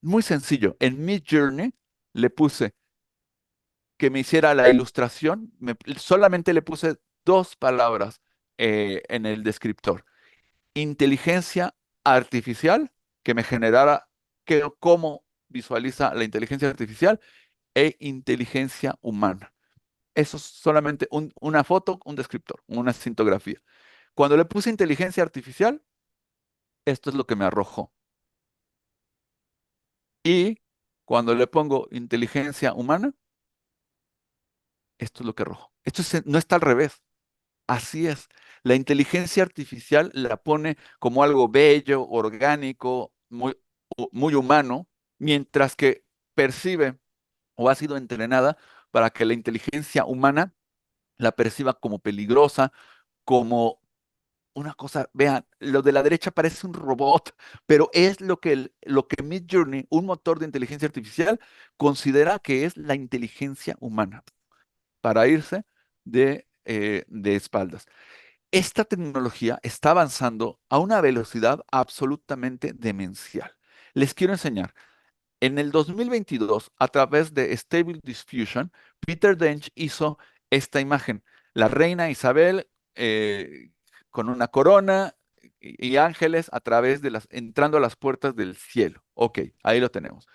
Muy sencillo. En Midjourney le puse que me hiciera la ilustración, solamente le puse 2 palabras en el descriptor. Inteligencia artificial, que me generara cómo visualiza la inteligencia artificial, e inteligencia humana. Eso es solamente una foto, un descriptor, una cintografía. Cuando le puse inteligencia artificial, esto es lo que me arrojó. Y cuando le pongo inteligencia humana, esto es lo que arrojó. No está al revés. Así es. La inteligencia artificial la pone como algo bello, orgánico, muy humano, mientras que percibe o ha sido entrenada para que la inteligencia humana la perciba como peligrosa, como una cosa, vean, lo de la derecha parece un robot, pero es lo que Midjourney, un motor de inteligencia artificial, considera que es la inteligencia humana para irse de espaldas. Esta tecnología está avanzando a una velocidad absolutamente demencial. Les quiero enseñar. En el 2022, a través de Stable Diffusion, Peter Dench hizo esta imagen. La reina Isabel con una corona y ángeles a través de entrando a las puertas del cielo. Ok, ahí lo tenemos.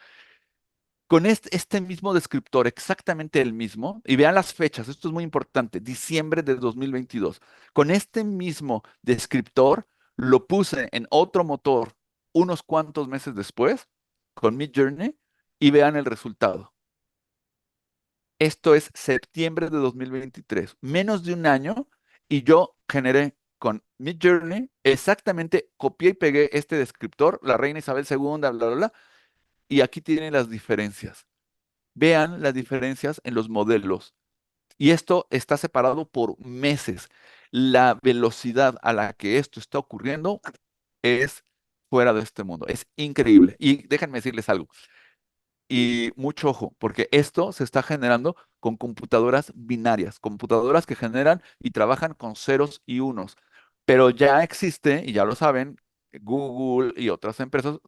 Con este mismo descriptor, exactamente el mismo, y vean las fechas, esto es muy importante, diciembre de 2022. Con este mismo descriptor lo puse en otro motor unos cuantos meses después, con Midjourney, y vean el resultado. Esto es septiembre de 2023, menos de un año, y yo generé con Midjourney exactamente, copié y pegué este descriptor, la reina Isabel II, bla, bla, bla, y aquí tienen las diferencias. Vean las diferencias en los modelos. Y esto está separado por meses. La velocidad a la que esto está ocurriendo es fuera de este mundo. Es increíble. Y déjenme decirles algo. Y mucho ojo, porque esto se está generando con computadoras binarias, computadoras que generan y trabajan con ceros y unos. Pero ya existe, y ya lo saben, Google y otras empresas,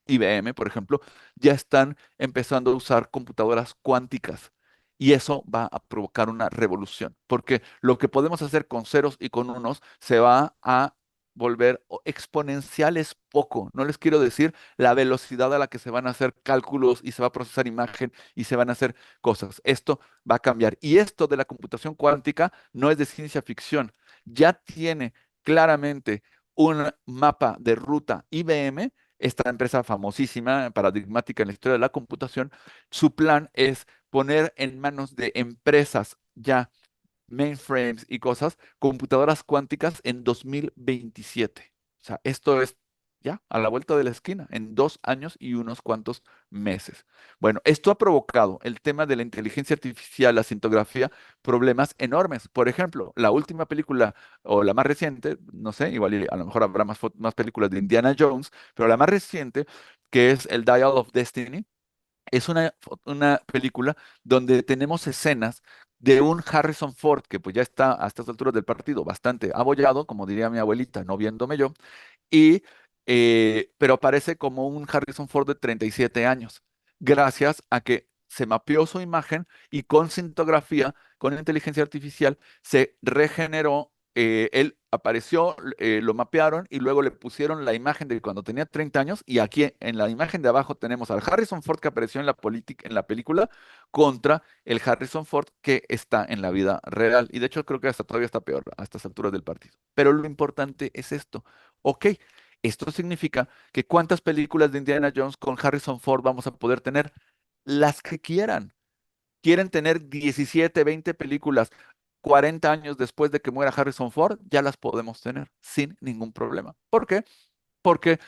IBM, por ejemplo, ya están empezando a usar computadoras cuánticas. Y eso va a provocar una revolución, porque lo que podemos hacer con ceros y con unos se va a volver exponencial es poco. No les quiero decir la velocidad a la que se van a hacer cálculos y se va a procesar imagen y se van a hacer cosas. Esto va a cambiar. Y esto de la computación cuántica no es de ciencia ficción. Ya tiene claramente un mapa de ruta IBM, esta empresa famosísima, paradigmática en la historia de la computación. Su plan es poner en manos de empresas ya mainframes y cosas, computadoras cuánticas en 2027. O sea, esto es ya a la vuelta de la esquina, en 2 años y unos cuantos meses. Bueno, esto ha provocado el tema de la inteligencia artificial, la cintografía, problemas enormes. Por ejemplo, la última película o la más reciente, no sé, igual a lo mejor habrá más películas de Indiana Jones, pero la más reciente, que es el Dial of Destiny, es una película donde tenemos escenas de un Harrison Ford que pues ya está a estas alturas del partido bastante abollado, como diría mi abuelita, no viéndome yo, y, pero aparece como un Harrison Ford de 37 años, gracias a que se mapeó su imagen y con cintografía, con inteligencia artificial, se regeneró. Él apareció, lo mapearon y luego le pusieron la imagen de cuando tenía 30 años y aquí en la imagen de abajo tenemos al Harrison Ford que apareció en la película contra el Harrison Ford que está en la vida real. Y de hecho creo que hasta todavía está peor a estas alturas del partido. Pero lo importante es esto. Ok, esto significa que cuántas películas de Indiana Jones con Harrison Ford vamos a poder tener, las que quieran. Quieren tener 17, 20 películas 40 años después de que muera Harrison Ford, ya las podemos tener sin ningún problema. ¿Por qué? Porque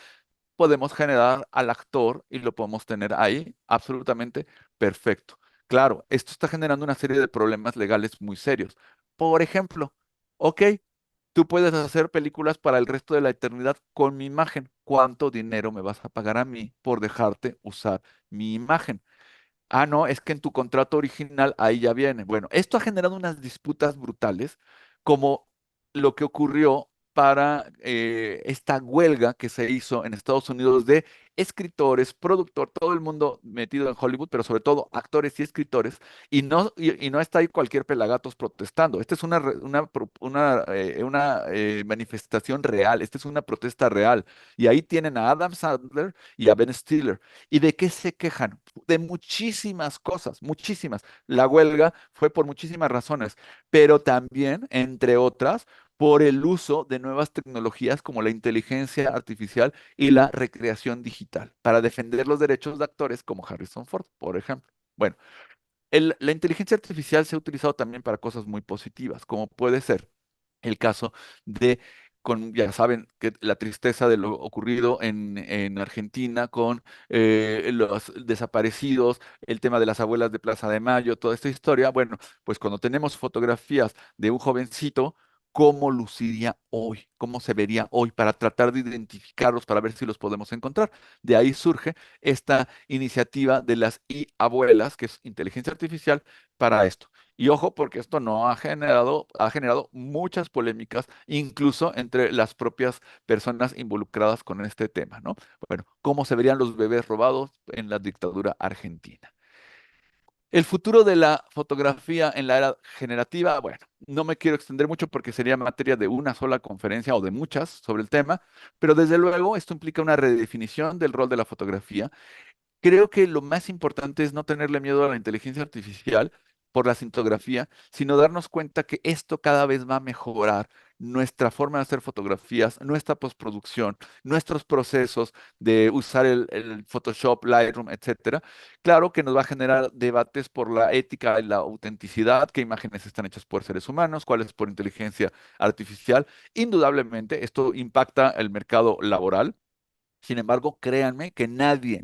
podemos generar al actor y lo podemos tener ahí absolutamente perfecto. Claro, esto está generando una serie de problemas legales muy serios. Por ejemplo, ok, tú puedes hacer películas para el resto de la eternidad con mi imagen. ¿Cuánto dinero me vas a pagar a mí por dejarte usar mi imagen? Ah, no, es que en tu contrato original ahí ya viene. Bueno, esto ha generado unas disputas brutales, como lo que ocurrió para esta huelga que se hizo en Estados Unidos de escritores, productor, todo el mundo metido en Hollywood, pero sobre todo actores y escritores, y no está ahí cualquier pelagatos protestando. Esta es una manifestación real, esta es una protesta real. Y ahí tienen a Adam Sandler y a Ben Stiller. ¿Y de qué se quejan? De muchísimas cosas, muchísimas. La huelga fue por muchísimas razones, pero también, entre otras, por el uso de nuevas tecnologías como la inteligencia artificial y la recreación digital para defender los derechos de actores como Harrison Ford, por ejemplo. Bueno, la inteligencia artificial se ha utilizado también para cosas muy positivas, como puede ser el caso de, ya saben, que la tristeza de lo ocurrido en Argentina con los desaparecidos, el tema de las abuelas de Plaza de Mayo, toda esta historia. Bueno, pues cuando tenemos fotografías de un jovencito, ¿cómo luciría hoy? ¿Cómo se vería hoy? Para tratar de identificarlos, para ver si los podemos encontrar. De ahí surge esta iniciativa de las abuelas, que es inteligencia artificial, para esto. Y ojo, porque esto no ha generado muchas polémicas, incluso entre las propias personas involucradas con este tema, ¿no? Bueno, ¿cómo se verían los bebés robados en la dictadura argentina? El futuro de la fotografía en la era generativa, bueno, no me quiero extender mucho porque sería materia de una sola conferencia o de muchas sobre el tema, pero desde luego esto implica una redefinición del rol de la fotografía. Creo que lo más importante es no tenerle miedo a la inteligencia artificial por la cintografía, sino darnos cuenta que esto cada vez va a mejorar nuestra forma de hacer fotografías, nuestra postproducción, nuestros procesos de usar el Photoshop, Lightroom, etcétera. Claro que nos va a generar debates por la ética y la autenticidad, qué imágenes están hechas por seres humanos, cuáles por inteligencia artificial. Indudablemente, esto impacta el mercado laboral. Sin embargo, créanme que nadie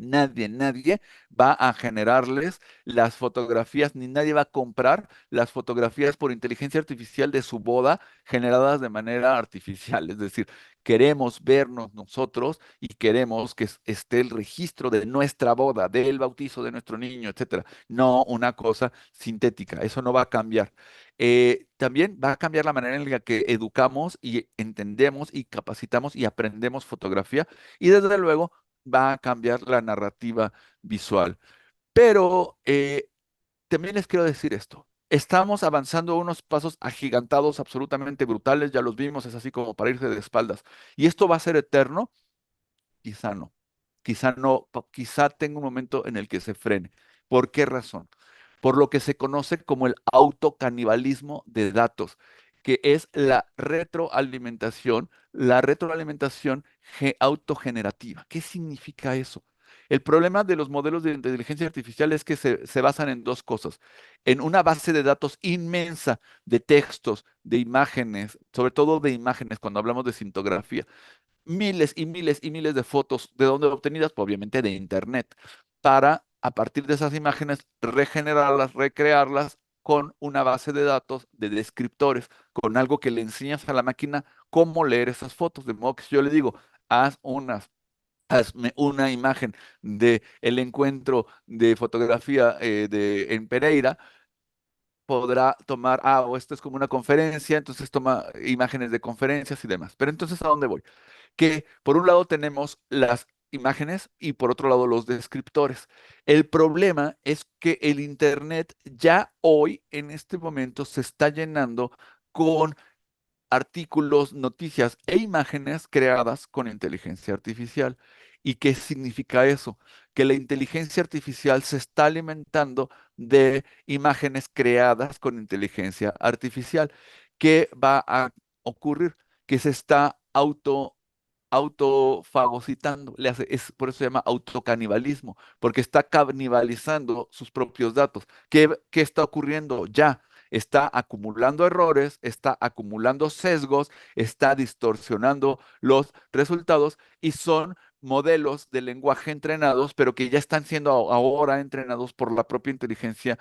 va a generarles las fotografías, ni nadie va a comprar las fotografías por inteligencia artificial de su boda generadas de manera artificial. Es decir, queremos vernos nosotros y queremos que esté el registro de nuestra boda, del bautizo de nuestro niño, etcétera. No una cosa sintética. Eso no va a cambiar. También va a cambiar la manera en la que educamos y entendemos y capacitamos y aprendemos fotografía y desde luego va a cambiar la narrativa visual. Pero también les quiero decir esto. Estamos avanzando a unos pasos agigantados, absolutamente brutales, ya los vimos, es así como para irse de espaldas. ¿Y esto va a ser eterno? Quizá no. Quizá no, quizá tenga un momento en el que se frene. ¿Por qué razón? Por lo que se conoce como el autocanibalismo de datos, que es la retroalimentación autogenerativa. ¿Qué significa eso? El problema de los modelos de inteligencia artificial es que se basan en dos cosas. En una base de datos inmensa de textos, de imágenes, sobre todo de imágenes cuando hablamos de cintografía, miles y miles y miles de fotos. ¿De dónde obtenidas? Pues obviamente de Internet, para a partir de esas imágenes regenerarlas, recrearlas con una base de datos de descriptores, con algo que le enseñas a la máquina cómo leer esas fotos. De modo que si yo le digo, hazme una imagen de el encuentro de fotografía en Pereira, podrá tomar, o esto es como una conferencia, entonces toma imágenes de conferencias y demás. Pero entonces, ¿a dónde voy? Que por un lado tenemos las imágenes y por otro lado los descriptores. El problema es que el Internet ya hoy, en este momento, se está llenando con artículos, noticias e imágenes creadas con inteligencia artificial. ¿Y qué significa eso? Que la inteligencia artificial se está alimentando de imágenes creadas con inteligencia artificial. ¿Qué va a ocurrir? Que se está autofagocitando, por eso se llama autocanibalismo, porque está canibalizando sus propios datos. ¿Qué está ocurriendo ya? Está acumulando errores, está acumulando sesgos, está distorsionando los resultados y son modelos de lenguaje entrenados, pero que ya están siendo ahora entrenados por la propia inteligencia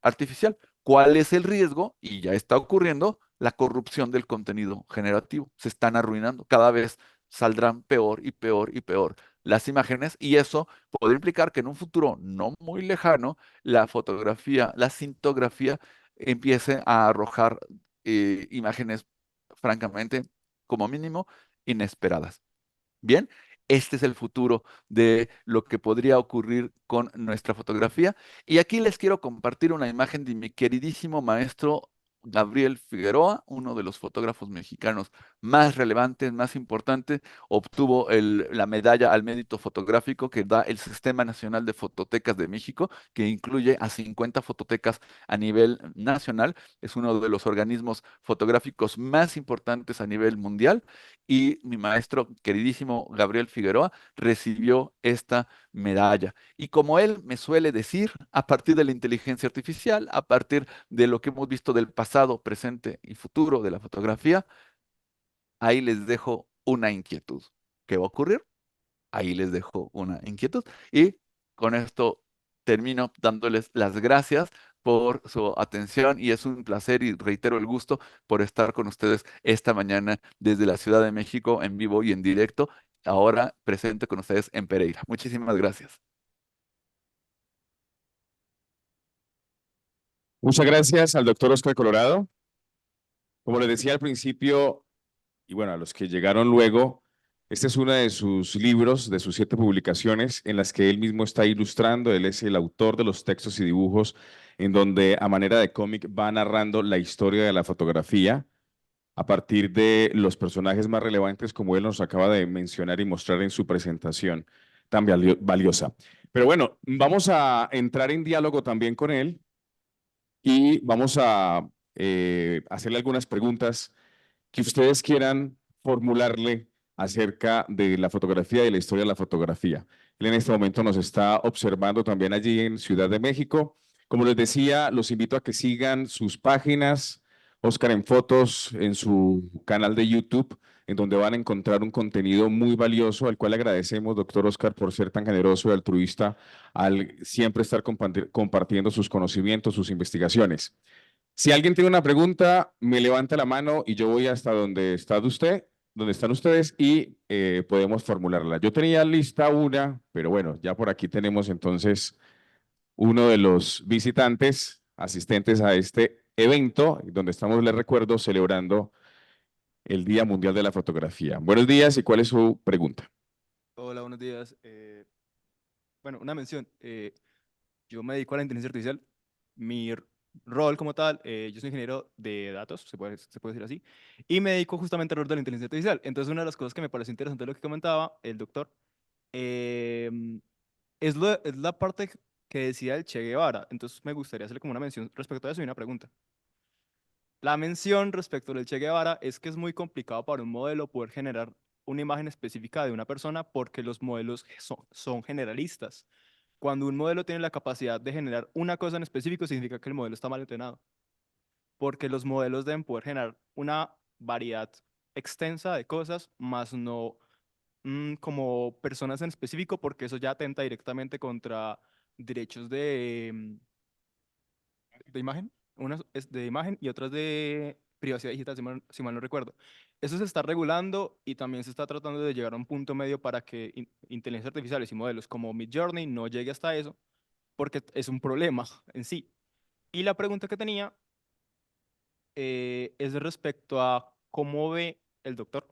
artificial. ¿Cuál es el riesgo? Y ya está ocurriendo la corrupción del contenido generativo. Se están arruinando. Cada vez saldrán peor y peor y peor las imágenes y eso puede implicar que en un futuro no muy lejano la fotografía, la cintografía empiece a arrojar imágenes francamente como mínimo, inesperadas. Bien, este es el futuro de lo que podría ocurrir con nuestra fotografía. Y aquí les quiero compartir una imagen de mi queridísimo maestro Gabriel Figueroa, uno de los fotógrafos mexicanos más relevantes, más importantes. Obtuvo la medalla al mérito fotográfico que da el Sistema Nacional de Fototecas de México, que incluye a 50 fototecas a nivel nacional. Es uno de los organismos fotográficos más importantes a nivel mundial y mi maestro queridísimo Gabriel Figueroa recibió esta medalla. Y como él me suele decir, a partir de la inteligencia artificial, a partir de lo que hemos visto del pasado, presente y futuro de la fotografía, ahí les dejo una inquietud. ¿Qué va a ocurrir? Ahí les dejo una inquietud. Y con esto termino dándoles las gracias por su atención y es un placer y reitero el gusto por estar con ustedes esta mañana desde la Ciudad de México en vivo y en directo, ahora presente con ustedes en Pereira. Muchísimas gracias. Muchas gracias al doctor Oscar Colorado. Como les decía al principio, y bueno, a los que llegaron luego, este es uno de sus libros, de sus 7 publicaciones, en las que él mismo está ilustrando. Él es el autor de los textos y dibujos, en donde a manera de cómic va narrando la historia de la fotografía a partir de los personajes más relevantes, como él nos acaba de mencionar y mostrar en su presentación tan valiosa. Pero bueno, vamos a entrar en diálogo también con él y vamos a hacerle algunas preguntas que ustedes quieran formularle acerca de la fotografía y la historia de la fotografía. Él en este momento nos está observando también allí en Ciudad de México. Como les decía, los invito a que sigan sus páginas, Oscar en Fotos, en su canal de YouTube, en donde van a encontrar un contenido muy valioso, al cual le agradecemos, doctor Oscar, por ser tan generoso y altruista al siempre estar compartiendo sus conocimientos, sus investigaciones. Si alguien tiene una pregunta, me levanta la mano y yo voy hasta donde está usted, donde están ustedes y podemos formularla. Yo tenía lista una, pero bueno, ya por aquí tenemos entonces uno de los visitantes, asistentes a este evento, donde estamos, les recuerdo, celebrando el Día Mundial de la Fotografía. Buenos días y ¿cuál es su pregunta? Hola, buenos días. Bueno, una mención. Yo me dedico a la inteligencia artificial. Rol como tal, yo soy ingeniero de datos, se puede decir así, y me dedico justamente al rol de la inteligencia artificial. Entonces, una de las cosas que me pareció interesante de lo que comentaba el doctor em, es la parte que decía el Che Guevara. Entonces, me gustaría hacerle como una mención respecto a eso y una pregunta. La mención respecto del Che Guevara es que es muy complicado para un modelo poder generar una imagen específica de una persona porque los modelos son generalistas. Cuando un modelo tiene la capacidad de generar una cosa en específico, significa que el modelo está mal entrenado, porque los modelos deben poder generar una variedad extensa de cosas, más no como personas en específico, porque eso ya atenta directamente contra derechos de imagen, unas es de imagen y otras de privacidad digital, si mal no recuerdo. Eso se está regulando y también se está tratando de llegar a un punto medio para que inteligencias artificiales y modelos como Midjourney no llegue hasta eso, porque es un problema en sí. Y la pregunta que tenía es respecto a cómo ve el doctor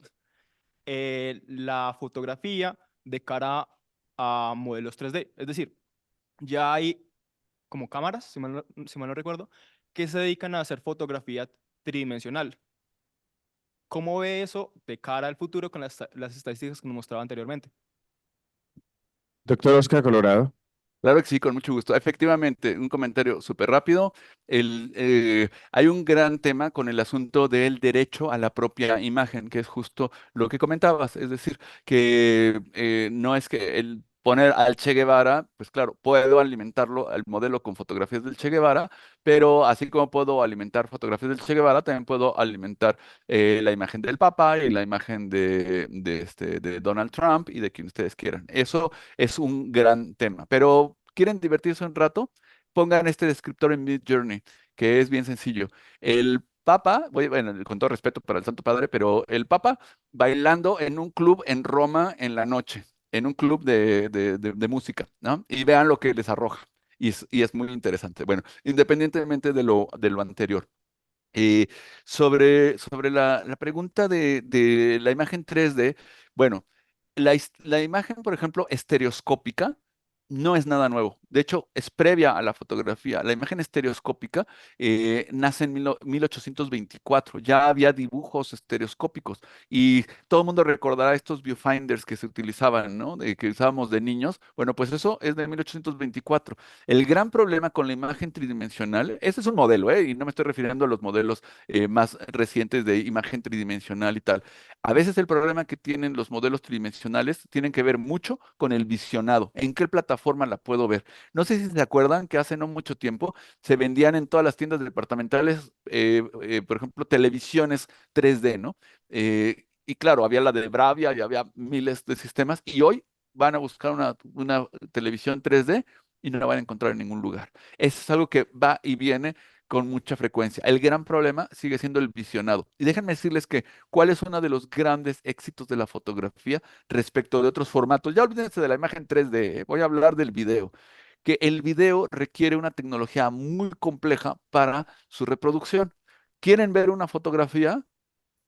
la fotografía de cara a modelos 3D. Es decir, ya hay como cámaras, si mal no recuerdo, que se dedican a hacer fotografía tridimensional. ¿Cómo ve eso de cara al futuro con las estadísticas que nos mostraba anteriormente? Doctor Oscar Colorado. Claro que sí, con mucho gusto. Efectivamente, un comentario súper rápido. Hay un gran tema con el asunto del derecho a la propia imagen, que es justo lo que comentabas. Es decir, que no es que el poner al Che Guevara, pues claro, puedo alimentarlo, al modelo con fotografías del Che Guevara, pero así como puedo alimentar fotografías del Che Guevara, también puedo alimentar la imagen del Papa y la imagen de Donald Trump y de quien ustedes quieran. Eso es un gran tema. Pero quieren divertirse un rato, pongan este descriptor en Midjourney, que es bien sencillo. El Papa, bueno, con todo respeto para el Santo Padre, pero el Papa bailando en un club en Roma en la noche, en un club de música, ¿no? Y vean lo que les arroja. Y es muy interesante. Bueno, independientemente de lo anterior. Eh, sobre la pregunta de la imagen 3D, bueno, la imagen, por ejemplo, estereoscópica, no es nada nuevo. De hecho, es previa a la fotografía. La imagen estereoscópica nace en 1824. Ya había dibujos estereoscópicos y todo el mundo recordará estos viewfinders que se utilizaban, ¿no? Que usábamos de niños. Bueno, pues eso es de 1824. El gran problema con la imagen tridimensional, ese es un modelo, ¿eh? Y no me estoy refiriendo a los modelos más recientes de imagen tridimensional y tal. A veces el problema que tienen los modelos tridimensionales tienen que ver mucho con el visionado. ¿En qué plataforma la puedo ver? No sé si se acuerdan que hace no mucho tiempo se vendían en todas las tiendas departamentales, por ejemplo, televisiones 3D, ¿no? Y claro, había la de Bravia y había miles de sistemas y hoy van a buscar una televisión 3D y no la van a encontrar en ningún lugar. Eso es algo que va y viene con mucha frecuencia. El gran problema sigue siendo el visionado. Y déjenme decirles que cuál es uno de los grandes éxitos de la fotografía respecto de otros formatos. Ya olvídense de la imagen 3D, voy a hablar del video. Que el video requiere una tecnología muy compleja para su reproducción. ¿Quieren ver una fotografía?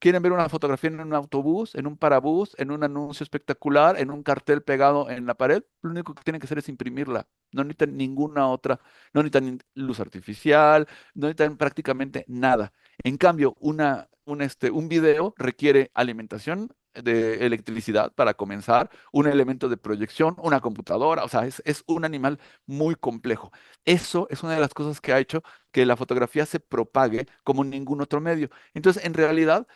Quieren ver una fotografía en un autobús, en un parabús, en un anuncio espectacular, en un cartel pegado en la pared. Lo único que tienen que hacer es imprimirla. No necesitan ninguna otra, no necesitan luz artificial, no necesitan prácticamente nada. En cambio, un video requiere alimentación de electricidad para comenzar, un elemento de proyección, una computadora, o sea, es un animal muy complejo. Eso es una de las cosas que ha hecho que la fotografía se propague como ningún otro medio. Entonces, en realidad,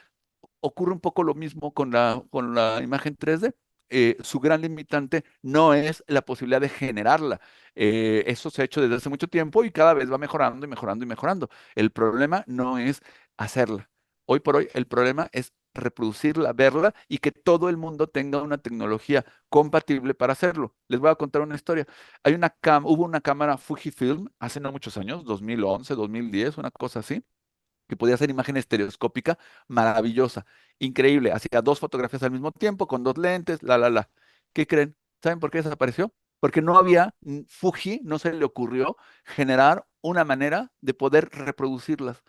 ocurre un poco lo mismo con la imagen 3D. Su gran limitante no es la posibilidad de generarla. Eso se ha hecho desde hace mucho tiempo y cada vez va mejorando y mejorando y mejorando. El problema no es hacerla. Hoy por hoy el problema es reproducirla, verla y que todo el mundo tenga una tecnología compatible para hacerlo. Les voy a contar una historia. Hubo una cámara Fujifilm hace no muchos años, 2011, 2010, una cosa así, que podía hacer imagen estereoscópica maravillosa, increíble. Hacía dos fotografías al mismo tiempo con dos lentes, la. ¿Qué creen? ¿Saben por qué desapareció? Porque no había, Fuji no se le ocurrió generar una manera de poder reproducirlas.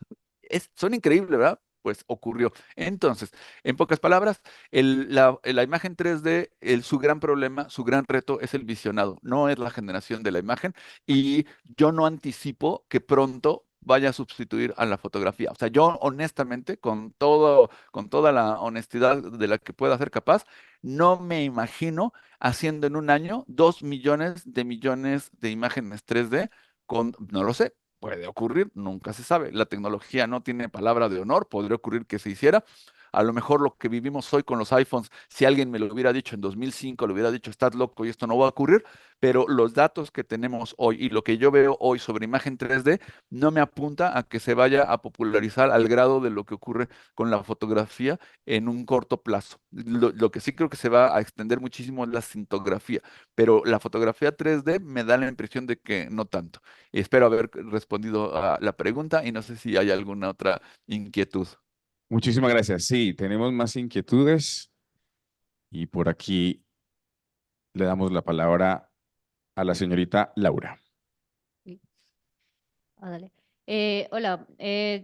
Son increíbles, ¿verdad? Pues ocurrió. Entonces, en pocas palabras, la imagen 3D, su gran problema, su gran reto es el visionado, no es la generación de la imagen y yo no anticipo que pronto vaya a sustituir a la fotografía. O sea, yo honestamente, con toda la honestidad de la que pueda ser capaz, no me imagino haciendo en un año 2 millones de imágenes 3D no lo sé, puede ocurrir, nunca se sabe. La tecnología no tiene palabra de honor, podría ocurrir que se hiciera. A lo mejor lo que vivimos hoy con los iPhones, si alguien me lo hubiera dicho en 2005, le hubiera dicho, estás loco y esto no va a ocurrir, pero los datos que tenemos hoy y lo que yo veo hoy sobre imagen 3D no me apunta a que se vaya a popularizar al grado de lo que ocurre con la fotografía en un corto plazo. Lo que sí creo que se va a extender muchísimo es la cintografía, pero la fotografía 3D me da la impresión de que no tanto. Espero haber respondido a la pregunta y no sé si hay alguna otra inquietud. Muchísimas gracias. Sí, tenemos más inquietudes y por aquí le damos la palabra a la señorita Laura. Sí. Dale. Hola,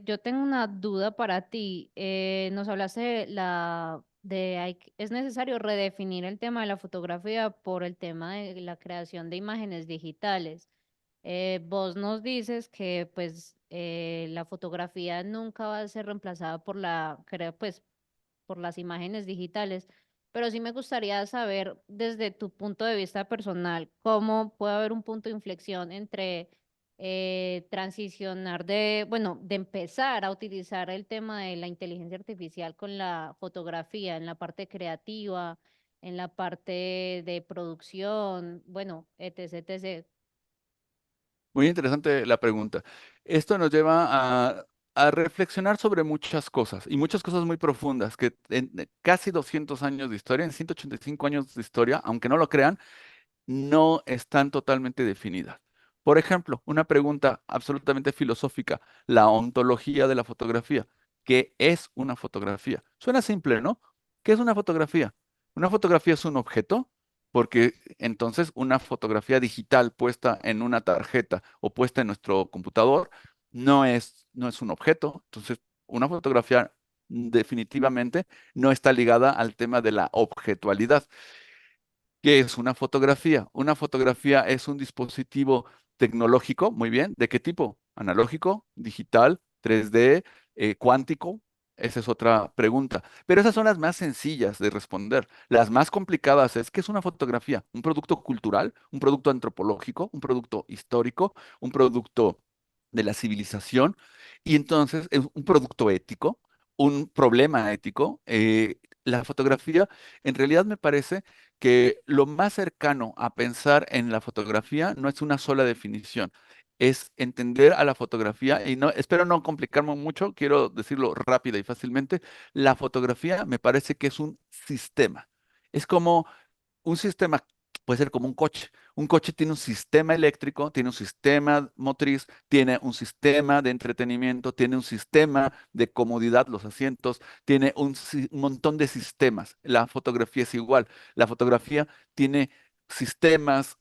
yo tengo una duda para ti. Nos hablaste de es necesario redefinir el tema de la fotografía por el tema de la creación de imágenes digitales. Vos nos dices que pues la fotografía nunca va a ser reemplazada por pues, por las imágenes digitales, pero sí me gustaría saber desde tu punto de vista personal cómo puede haber un punto de inflexión entre transicionar bueno, de empezar a utilizar el tema de la inteligencia artificial con la fotografía en la parte creativa, en la parte de producción, bueno, etc, etc. Muy interesante la pregunta. Esto nos lleva a reflexionar sobre muchas cosas y muchas cosas muy profundas que en casi 200 años de historia, en 185 años de historia, aunque no lo crean, no están totalmente definidas. Por ejemplo, una pregunta absolutamente filosófica, la ontología de la fotografía. ¿Qué es una fotografía? Suena simple, ¿no? ¿Qué es una fotografía? Una fotografía es un objeto, porque entonces una fotografía digital puesta en una tarjeta o puesta en nuestro computador no es un objeto. Entonces, una fotografía definitivamente no está ligada al tema de la objetualidad. ¿Qué es una fotografía? Una fotografía es un dispositivo tecnológico, muy bien. ¿De qué tipo? ¿Analógico, digital, 3D, cuántico? Esa es otra pregunta. Pero esas son las más sencillas de responder. Las más complicadas es, ¿qué es una fotografía? ¿Un producto cultural? ¿Un producto antropológico? ¿Un producto histórico? ¿Un producto de la civilización? Y entonces, ¿es un producto ético? ¿Un problema ético? La fotografía, en realidad me parece que lo más cercano a pensar en la fotografía no es una sola definición, es entender a la fotografía, y no, espero no complicarme mucho, quiero decirlo rápida y fácilmente, la fotografía me parece que es un sistema. Es como un sistema puede ser como un coche. Un coche tiene un sistema eléctrico, tiene un sistema motriz, tiene un sistema de entretenimiento, tiene un sistema de comodidad, los asientos, tiene un montón de sistemas. La fotografía es igual. La fotografía tiene sistemas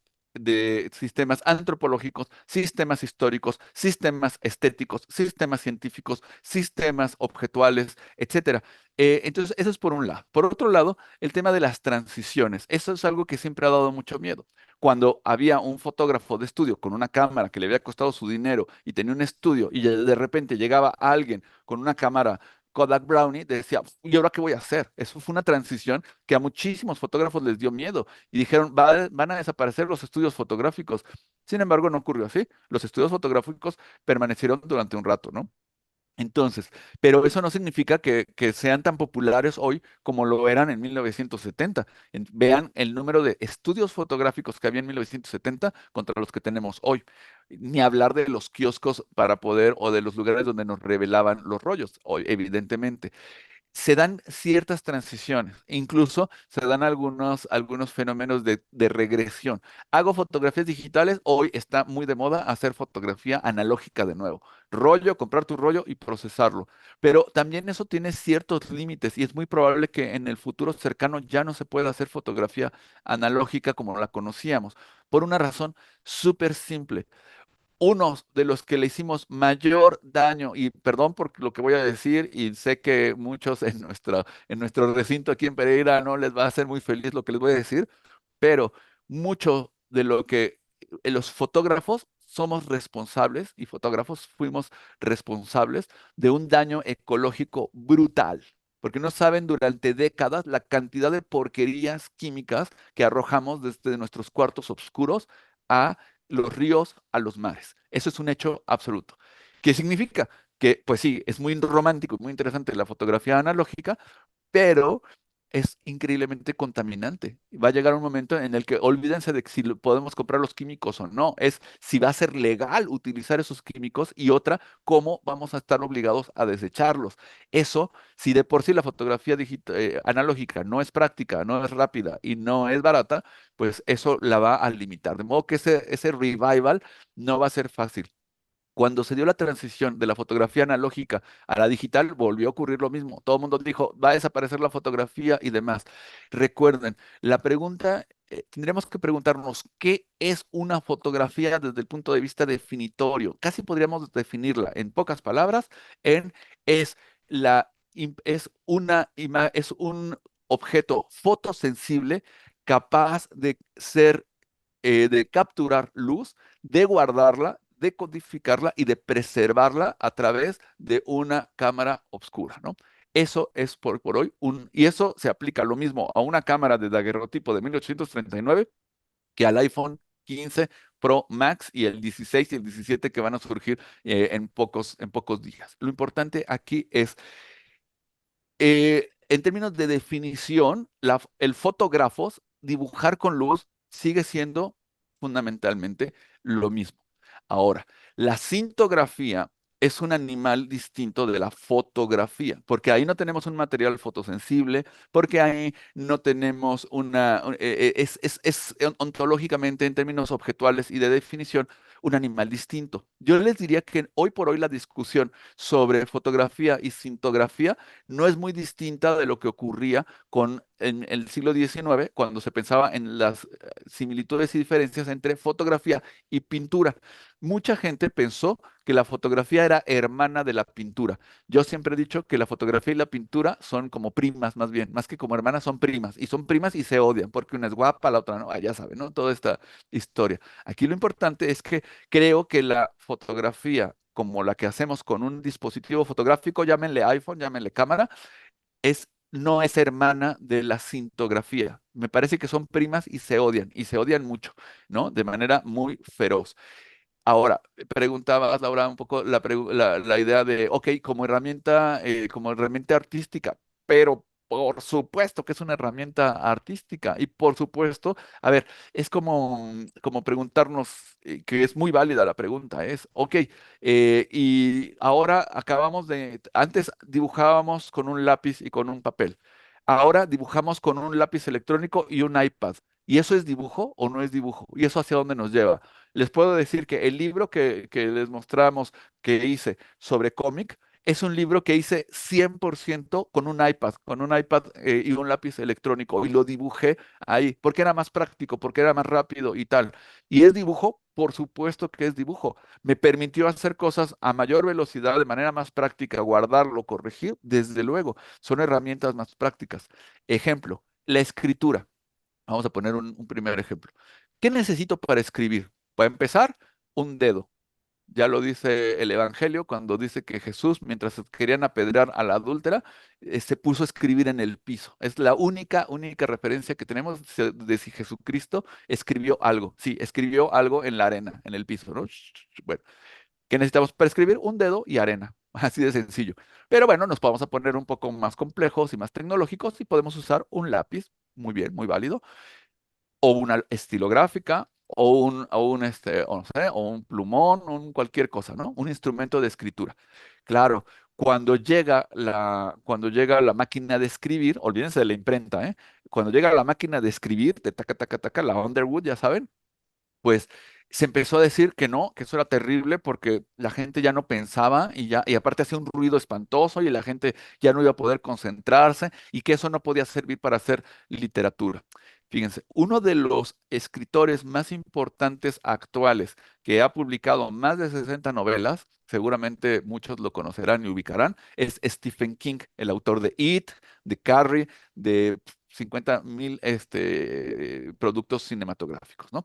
sistemas antropológicos, sistemas históricos, sistemas estéticos, sistemas científicos, sistemas objetuales, etcétera. Entonces, eso es por un lado. Por otro lado, el tema de las transiciones. Eso es algo que siempre ha dado mucho miedo. Cuando había un fotógrafo de estudio con una cámara que le había costado su dinero y tenía un estudio y de repente llegaba alguien con una cámara Kodak Brownie, decía, ¿y ahora qué voy a hacer? Eso fue una transición que a muchísimos fotógrafos les dio miedo y dijeron, van a desaparecer los estudios fotográficos". Sin embargo, no ocurrió así. Los estudios fotográficos permanecieron durante un rato, ¿no? Entonces, pero eso no significa que sean tan populares hoy como lo eran en 1970. Vean el número de estudios fotográficos que había en 1970 contra los que tenemos hoy. Ni hablar de los kioscos para poder o de los lugares donde nos revelaban los rollos, hoy, evidentemente se dan ciertas transiciones, incluso se dan algunos fenómenos de regresión. Hago fotografías digitales, hoy está muy de moda hacer fotografía analógica de nuevo. Rollo, comprar tu rollo y procesarlo. Pero también eso tiene ciertos límites y es muy probable que en el futuro cercano ya no se pueda hacer fotografía analógica como la conocíamos, por una razón súper simple. Unos de los que le hicimos mayor daño, y perdón por lo que voy a decir, y sé que muchos en nuestro recinto aquí en Pereira no les va a hacer muy feliz lo que les voy a decir, pero mucho de lo que los fotógrafos somos responsables, y fotógrafos fuimos responsables de un daño ecológico brutal. Porque no saben durante décadas la cantidad de porquerías químicas que arrojamos desde nuestros cuartos oscuros a los ríos, a los mares. Eso es un hecho absoluto. ¿Qué significa? Que, pues sí, es muy romántico y muy interesante la fotografía analógica, pero es increíblemente contaminante. Va a llegar un momento en el que olvídense de que si podemos comprar los químicos o no, es si va a ser legal utilizar esos químicos y otra, cómo vamos a estar obligados a desecharlos. Eso, si de por sí la fotografía analógica no es práctica, no es rápida y no es barata, pues eso la va a limitar. De modo que ese revival no va a ser fácil. Cuando se dio la transición de la fotografía analógica a la digital, volvió a ocurrir lo mismo. Todo el mundo dijo, va a desaparecer la fotografía y demás. Recuerden, la pregunta, tendremos que preguntarnos, ¿qué es una fotografía desde el punto de vista definitorio? Casi podríamos definirla en pocas palabras en es es un objeto fotosensible capaz de ser de capturar luz, de guardarla, de codificarla y de preservarla a través de una cámara oscura, ¿no? Eso es por hoy y eso se aplica lo mismo a una cámara de daguerrotipo de 1839 que al iPhone 15 Pro Max y el 16 y el 17 que van a surgir en pocos días. Lo importante aquí es en términos de definición, el fotógrafo, dibujar con luz sigue siendo fundamentalmente lo mismo. Ahora, la cintografía es un animal distinto de la fotografía, porque ahí no tenemos un material fotosensible, porque ahí no tenemos es ontológicamente, en términos objetuales y de definición, un animal distinto. Yo les diría que hoy por hoy la discusión sobre fotografía y cintografía no es muy distinta de lo que ocurría en el siglo XIX, cuando se pensaba en las similitudes y diferencias entre fotografía y pintura. Mucha gente pensó que la fotografía era hermana de la pintura. Yo siempre he dicho que la fotografía y la pintura son como primas, más bien, más que como hermanas, son primas. Y son primas y se odian, porque una es guapa, la otra no. Ah, ya saben, ¿no? Toda esta historia. Aquí lo importante es que creo que la fotografía, como la que hacemos con un dispositivo fotográfico, llámenle iPhone, llámenle cámara, no es hermana de la cintografía. Me parece que son primas y se odian mucho, ¿no? De manera muy feroz. Ahora, preguntabas, Laura, un poco la idea de, ok, como herramienta artística, pero por supuesto que es una herramienta artística y por supuesto, a ver, es como preguntarnos, que es muy válida la pregunta, es, ok, y ahora antes dibujábamos con un lápiz y con un papel, ahora dibujamos con un lápiz electrónico y un iPad. ¿Y eso es dibujo o no es dibujo? ¿Y eso hacia dónde nos lleva? Les puedo decir que el libro que les mostramos que hice sobre cómic es un libro que hice 100% con un iPad y un lápiz electrónico y lo dibujé ahí porque era más práctico, porque era más rápido y tal. ¿Y es dibujo? Por supuesto que es dibujo. Me permitió hacer cosas a mayor velocidad, de manera más práctica, guardarlo, corregir, desde luego, son herramientas más prácticas. Ejemplo, la escritura. Vamos a poner un primer ejemplo. ¿Qué necesito para escribir? Para empezar, un dedo. Ya lo dice el Evangelio cuando dice que Jesús, mientras querían apedrear a la adúltera, se puso a escribir en el piso. Es la única referencia que tenemos de si Jesucristo escribió algo. Sí, escribió algo en la arena, en el piso, ¿no? Bueno, ¿qué necesitamos para escribir? Un dedo y arena. Así de sencillo. Pero bueno, nos podemos a poner un poco más complejos y más tecnológicos y podemos usar un lápiz. Muy bien, muy válido o una estilográfica, o no sé, o un plumón, cualquier cosa, ¿no? Un instrumento de escritura. Claro, cuando llega la máquina de escribir, olvídense de la imprenta, ¿eh? Cuando llega la máquina de escribir, de taca, taca, taca, la Underwood, ya saben, pues se empezó a decir que no, que eso era terrible porque la gente ya no pensaba y aparte hacía un ruido espantoso y la gente ya no iba a poder concentrarse y que eso no podía servir para hacer literatura. Fíjense, uno de los escritores más importantes actuales que ha publicado más de 60 novelas, seguramente muchos lo conocerán y ubicarán, es Stephen King, el autor de It, de Carrie, de 50,000 productos cinematográficos, ¿no?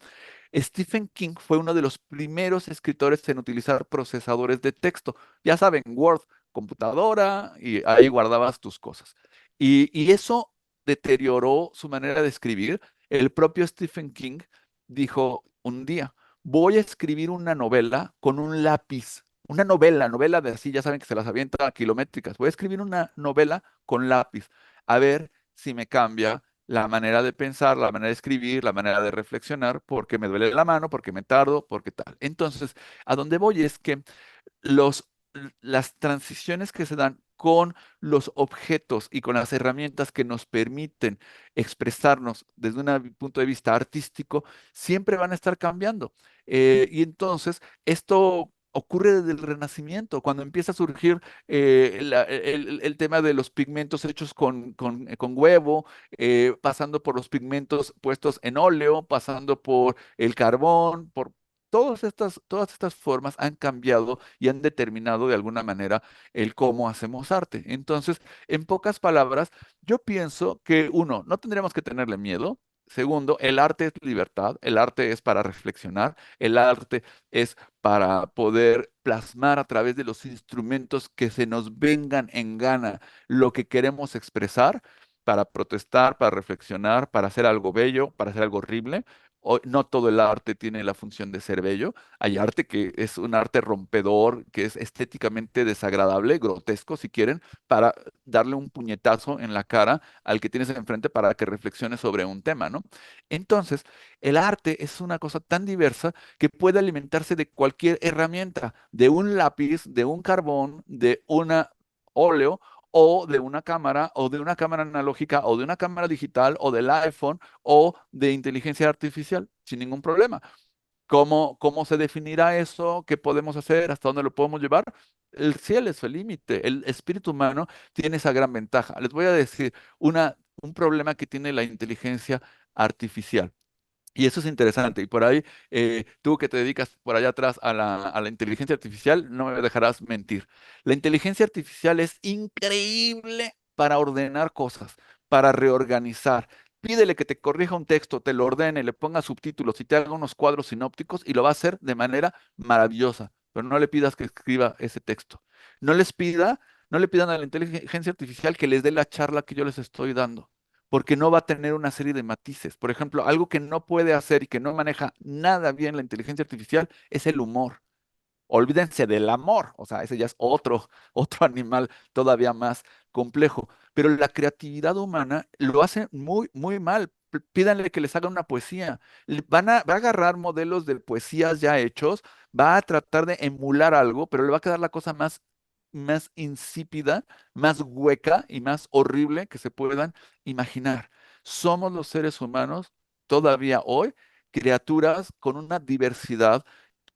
Stephen King fue uno de los primeros escritores en utilizar procesadores de texto. Ya saben, Word, computadora, y ahí guardabas tus cosas. Y eso deterioró su manera de escribir. El propio Stephen King dijo un día, voy a escribir una novela con un lápiz. Una novela de así, ya saben que se las avienta kilométricas. Voy a escribir una novela con lápiz. A ver si me cambia la manera de pensar, la manera de escribir, la manera de reflexionar, porque me duele la mano, porque me tardo, porque tal. Entonces, a donde voy es que los, las transiciones que se dan con los objetos y con las herramientas que nos permiten expresarnos desde un punto de vista artístico, siempre van a estar cambiando. Y entonces, esto ocurre desde el Renacimiento, cuando empieza a surgir el tema de los pigmentos hechos con huevo, pasando por los pigmentos puestos en óleo, pasando por el carbón, por todas estas formas han cambiado y han determinado de alguna manera el cómo hacemos arte. Entonces, en pocas palabras, yo pienso que uno, no tendríamos que tenerle miedo. Segundo, el arte es libertad, el arte es para reflexionar, el arte es para poder plasmar a través de los instrumentos que se nos vengan en gana lo que queremos expresar, para protestar, para reflexionar, para hacer algo bello, para hacer algo horrible. No todo el arte tiene la función de ser bello. Hay arte que es un arte rompedor, que es estéticamente desagradable, grotesco si quieren, para darle un puñetazo en la cara al que tienes enfrente para que reflexione sobre un tema, ¿no? Entonces, el arte es una cosa tan diversa que puede alimentarse de cualquier herramienta, de un lápiz, de un carbón, de una óleo o de una cámara, o de una cámara analógica, o de una cámara digital, o del iPhone, o de inteligencia artificial, sin ningún problema. ¿Cómo se definirá eso? ¿Qué podemos hacer? ¿Hasta dónde lo podemos llevar? El cielo es el límite. El espíritu humano tiene esa gran ventaja. Les voy a decir un problema que tiene la inteligencia artificial. Y eso es interesante. Y por ahí, tú que te dedicas por allá atrás a la inteligencia artificial, no me dejarás mentir. La inteligencia artificial es increíble para ordenar cosas, para reorganizar. Pídele que te corrija un texto, te lo ordene, le ponga subtítulos y te haga unos cuadros sinópticos y lo va a hacer de manera maravillosa. Pero no le pidas que escriba ese texto. No les pida, no le pidan a la inteligencia artificial que les dé la charla que yo les estoy dando, porque no va a tener una serie de matices. Por ejemplo, algo que no puede hacer y que no maneja nada bien la inteligencia artificial es el humor. Olvídense del amor, o sea, ese ya es otro, otro animal todavía más complejo. Pero la creatividad humana lo hace muy, muy mal. Pídanle que les hagan una poesía. Va a agarrar modelos de poesías ya hechos, va a tratar de emular algo, pero le va a quedar la cosa más insípida, más hueca y más horrible que se puedan imaginar. Somos los seres humanos todavía hoy criaturas con una diversidad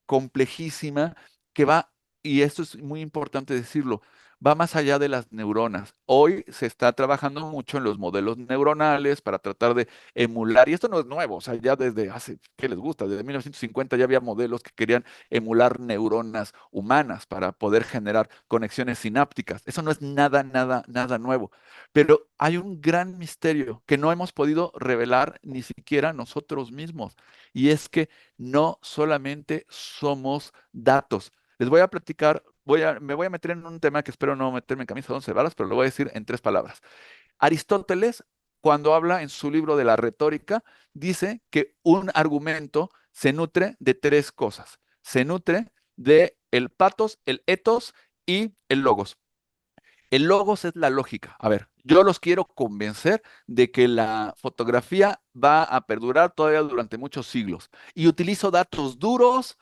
complejísima que va, y esto es muy importante decirlo, va más allá de las neuronas. Hoy se está trabajando mucho en los modelos neuronales para tratar de emular, y esto no es nuevo, o sea, ya desde hace, ¿qué les gusta? Desde 1950 ya había modelos que querían emular neuronas humanas para poder generar conexiones sinápticas. Eso no es nada, nada, nada nuevo. Pero hay un gran misterio que no hemos podido revelar ni siquiera nosotros mismos, y es que no solamente somos datos. Les voy a platicar, me voy a meter en un tema que espero no meterme en camisa de 11 varas, pero lo voy a decir en 3 palabras. Aristóteles, cuando habla en su libro de la retórica, dice que un argumento se nutre de 3 cosas. Se nutre de el patos, el etos y el logos. El logos es la lógica. A ver, yo los quiero convencer de que la fotografía va a perdurar todavía durante muchos siglos. Y utilizo datos duros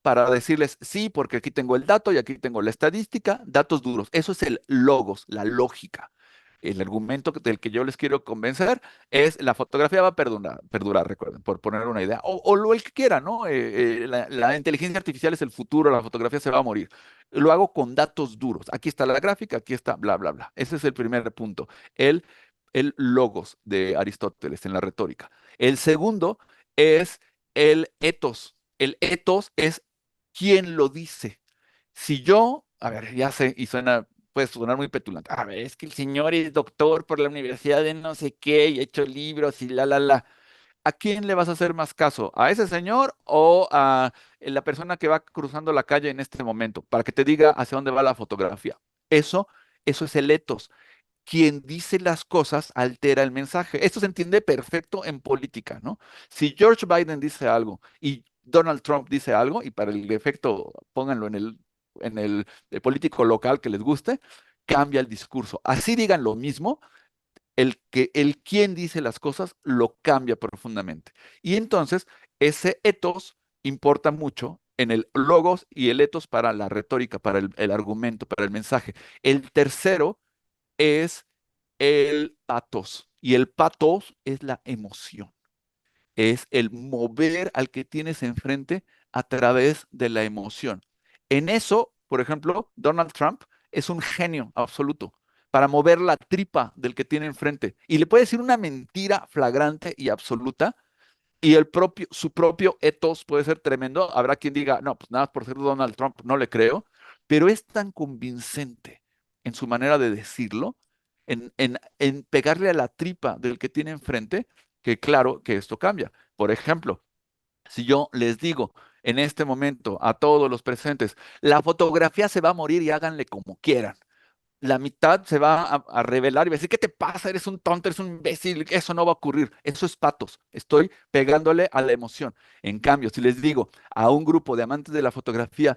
para decirles, sí, porque aquí tengo el dato y aquí tengo la estadística, datos duros. Eso es el logos, la lógica. El argumento del que yo les quiero convencer es la fotografía va a perdurar, recuerden, por poner una idea. O lo el que quiera, ¿no? La inteligencia artificial es el futuro, la fotografía se va a morir. Lo hago con datos duros. Aquí está la gráfica, aquí está bla, bla, bla. Ese es el primer punto. El, el logos de Aristóteles en la retórica. El segundo es el etos. El etos es quién lo dice. Si yo, a ver, ya sé, y suena, puede sonar muy petulante. A ver, es que el señor es doctor por la universidad de no sé qué y ha hecho libros y la, la, la. ¿A quién le vas a hacer más caso? ¿A ese señor o a la persona que va cruzando la calle en este momento para que te diga hacia dónde va la fotografía? Eso, eso es el etos. Quien dice las cosas altera el mensaje. Esto se entiende perfecto en política, ¿no? Si George Biden dice algo y Donald Trump dice algo, y para el efecto pónganlo en el político local que les guste, cambia el discurso. Así digan lo mismo, el quien dice las cosas lo cambia profundamente. Y entonces, ese etos importa mucho en el logos y el etos para la retórica, para el argumento, para el mensaje. El tercero es el patos. Y el patos es la emoción, es el mover al que tienes enfrente a través de la emoción. En eso, por ejemplo, Donald Trump es un genio absoluto para mover la tripa del que tiene enfrente. Y le puede decir una mentira flagrante y absoluta, y su propio ethos puede ser tremendo. Habrá quien diga, no, pues nada más por ser Donald Trump, no le creo, pero es tan convincente en su manera de decirlo, en pegarle a la tripa del que tiene enfrente, que claro que esto cambia. Por ejemplo, si yo les digo en este momento a todos los presentes, la fotografía se va a morir y háganle como quieran, la mitad se va a revelar y va a decir, ¿qué te pasa? Eres un tonto, eres un imbécil, eso no va a ocurrir. Eso es patos, estoy pegándole a la emoción. En cambio, si les digo a un grupo de amantes de la fotografía,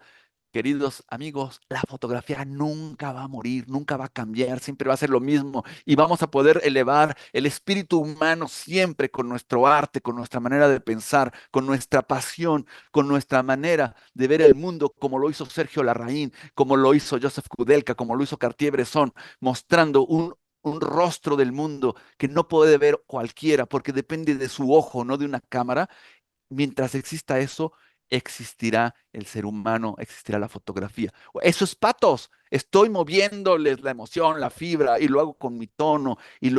queridos amigos, la fotografía nunca va a morir, nunca va a cambiar, siempre va a ser lo mismo y vamos a poder elevar el espíritu humano siempre con nuestro arte, con nuestra manera de pensar, con nuestra pasión, con nuestra manera de ver el mundo, como lo hizo Sergio Larraín, como lo hizo Joseph Kudelka, como lo hizo Cartier-Bresson, mostrando un rostro del mundo que no puede ver cualquiera porque depende de su ojo, no de una cámara. Mientras exista eso, existirá el ser humano, existirá la fotografía. Eso es patos. Estoy moviéndoles la emoción, la fibra, y lo hago con mi tono, y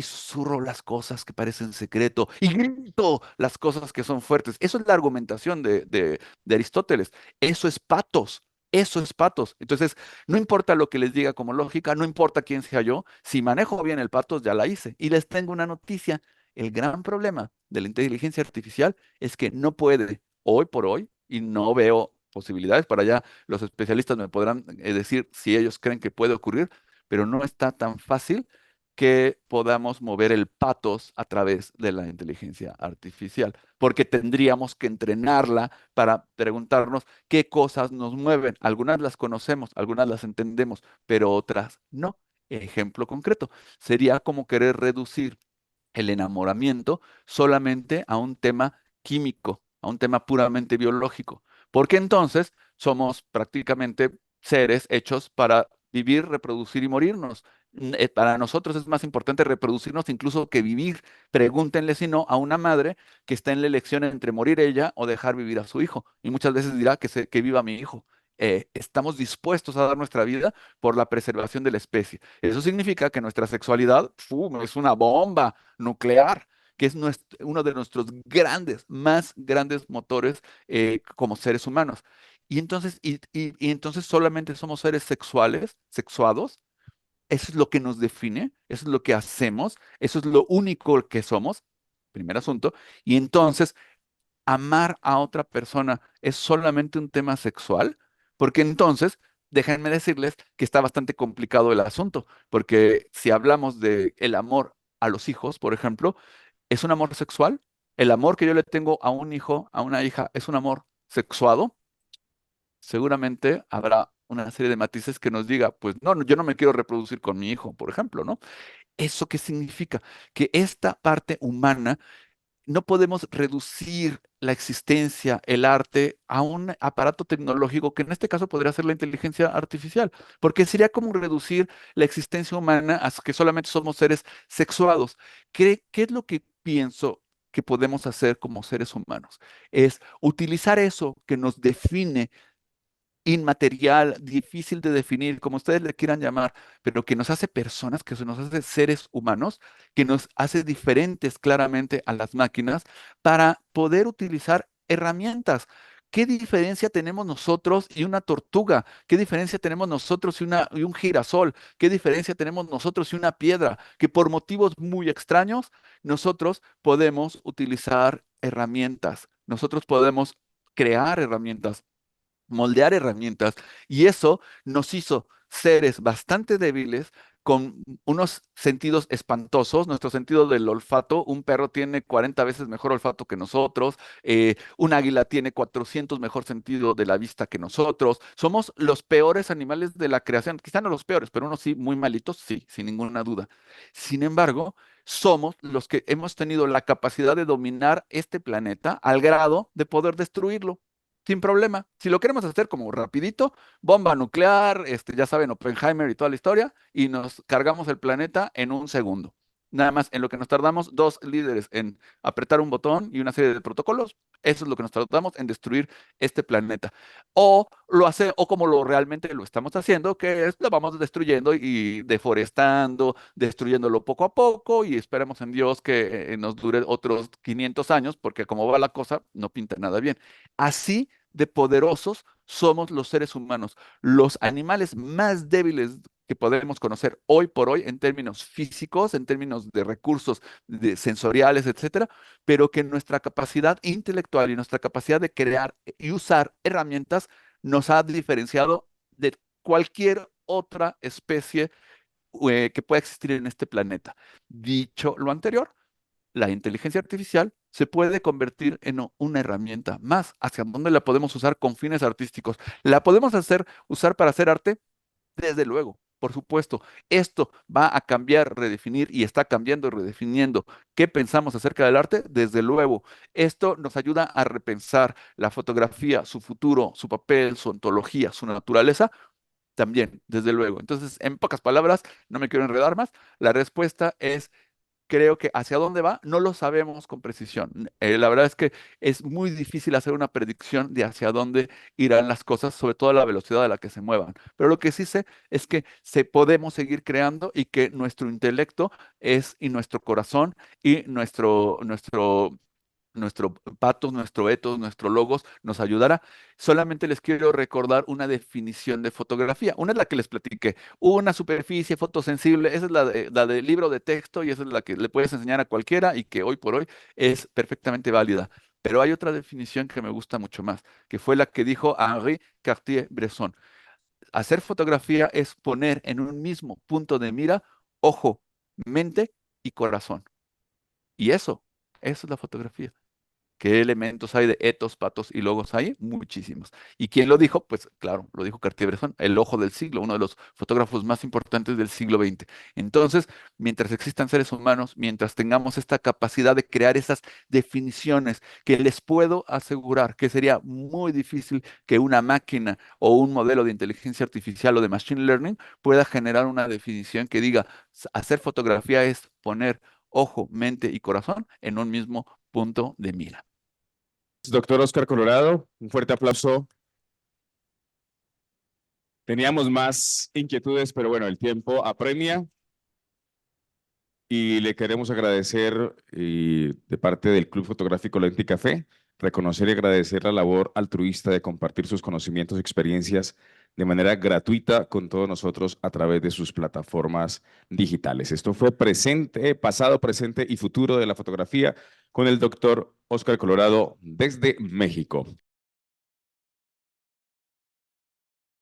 susurro las cosas que parecen secreto, y grito las cosas que son fuertes. Eso es la argumentación de Aristóteles. Eso es patos. Eso es patos. Entonces, no importa lo que les diga como lógica, no importa quién sea yo, si manejo bien el patos, ya la hice. Y les tengo una noticia. El gran problema de la inteligencia artificial es que no puede hoy por hoy, y no veo posibilidades para allá, los especialistas me podrán decir si ellos creen que puede ocurrir, pero no está tan fácil que podamos mover el patos a través de la inteligencia artificial, porque tendríamos que entrenarla para preguntarnos qué cosas nos mueven. Algunas las conocemos, algunas las entendemos, pero otras no. Ejemplo concreto, sería como querer reducir el enamoramiento solamente a un tema químico, a un tema puramente biológico, porque entonces somos prácticamente seres hechos para vivir, reproducir y morirnos. Para nosotros es más importante reproducirnos incluso que vivir. Pregúntenle si no a una madre que está en la elección entre morir ella o dejar vivir a su hijo. Y muchas veces dirá que viva mi hijo. Estamos dispuestos a dar nuestra vida por la preservación de la especie. Eso significa que nuestra sexualidad ¡fum!, es una bomba nuclear, que es uno de nuestros grandes, más grandes motores como seres humanos. Y entonces solamente somos seres sexuales, sexuados. Eso es lo que nos define, eso es lo que hacemos, eso es lo único que somos, primer asunto. Y entonces amar a otra persona es solamente un tema sexual, porque entonces, déjenme decirles que está bastante complicado el asunto, porque si hablamos de el amor a los hijos, por ejemplo, ¿es un amor sexual? ¿El amor que yo le tengo a un hijo, a una hija, es un amor sexuado? Seguramente habrá una serie de matices que nos diga, pues no, yo no me quiero reproducir con mi hijo, por ejemplo, ¿no? ¿Eso qué significa? Que esta parte humana no podemos reducir la existencia, el arte, a un aparato tecnológico que en este caso podría ser la inteligencia artificial, porque sería como reducir la existencia humana a que solamente somos seres sexuados. ¿Qué es lo que pienso que podemos hacer como seres humanos? Es utilizar eso que nos define inmaterial, difícil de definir, como ustedes le quieran llamar, pero que nos hace personas, que nos hace seres humanos, que nos hace diferentes claramente a las máquinas para poder utilizar herramientas. ¿Qué diferencia tenemos nosotros y una tortuga? ¿Qué diferencia tenemos nosotros y un girasol? ¿Qué diferencia tenemos nosotros y una piedra? Que por motivos muy extraños, nosotros podemos utilizar herramientas, nosotros podemos crear herramientas, moldear herramientas, y eso nos hizo seres bastante débiles con unos sentidos espantosos. Nuestro sentido del olfato, un perro tiene 40 veces mejor olfato que nosotros, un águila tiene 400 mejor sentido de la vista que nosotros. Somos los peores animales de la creación, quizá no los peores, pero unos sí muy malitos, sí, sin ninguna duda. Sin embargo, somos los que hemos tenido la capacidad de dominar este planeta al grado de poder destruirlo sin problema. Si lo queremos hacer como rapidito, bomba nuclear, ya saben, Oppenheimer y toda la historia, y nos cargamos el planeta en un segundo. Nada más en lo que nos tardamos dos líderes en apretar un botón y una serie de protocolos, eso es lo que nos tardamos en destruir este planeta. O como lo realmente lo estamos haciendo, que es lo vamos destruyendo y deforestando, destruyéndolo poco a poco, y esperamos en Dios que nos dure otros 500 años, porque como va la cosa, no pinta nada bien. Así de poderosos somos los seres humanos, los animales más débiles que podemos conocer hoy por hoy en términos físicos, en términos de recursos sensoriales, etcétera, pero que nuestra capacidad intelectual y nuestra capacidad de crear y usar herramientas nos ha diferenciado de cualquier otra especie que pueda existir en este planeta. Dicho lo anterior, la inteligencia artificial se puede convertir en una herramienta más, hacia dónde la podemos usar con fines artísticos. ¿La podemos usar para hacer arte? Desde luego, por supuesto. Esto va a cambiar, redefinir, y está cambiando y redefiniendo qué pensamos acerca del arte. Desde luego, esto nos ayuda a repensar la fotografía, su futuro, su papel, su ontología, su naturaleza. También, desde luego. Entonces, en pocas palabras, no me quiero enredar más, la respuesta es creo que hacia dónde va no lo sabemos con precisión. La verdad es que es muy difícil hacer una predicción de hacia dónde irán las cosas, sobre todo a la velocidad a la que se muevan. Pero lo que sí sé es que podemos seguir creando y que nuestro intelecto y nuestro corazón y nuestro patos, nuestro ethos, nuestro logos nos ayudará. Solamente les quiero recordar una definición de fotografía. Una es la que les platiqué, una superficie fotosensible, esa es la del libro de texto y esa es la que le puedes enseñar a cualquiera y que hoy por hoy es perfectamente válida. Pero hay otra definición que me gusta mucho más, que fue la que dijo Henri Cartier-Bresson. Hacer fotografía es poner en un mismo punto de mira ojo, mente y corazón. Y eso es la fotografía. ¿Qué elementos hay de etos, patos y logos hay? Muchísimos. ¿Y quién lo dijo? Pues claro, lo dijo Cartier-Bresson, el ojo del siglo, uno de los fotógrafos más importantes del siglo XX. Entonces, mientras existan seres humanos, mientras tengamos esta capacidad de crear esas definiciones, que les puedo asegurar que sería muy difícil que una máquina o un modelo de inteligencia artificial o de machine learning pueda generar una definición que diga, hacer fotografía es poner ojo, mente y corazón en un mismo punto de mira. Doctor Oscar Colorado, un fuerte aplauso. Teníamos más inquietudes, pero bueno, el tiempo apremia y le queremos agradecer de parte del Club Fotográfico Lenti Café, reconocer y agradecer la labor altruista de compartir sus conocimientos y experiencias de manera gratuita con todos nosotros a través de sus plataformas digitales. Esto fue pasado, presente y futuro de la fotografía con el doctor Oscar Colorado desde México.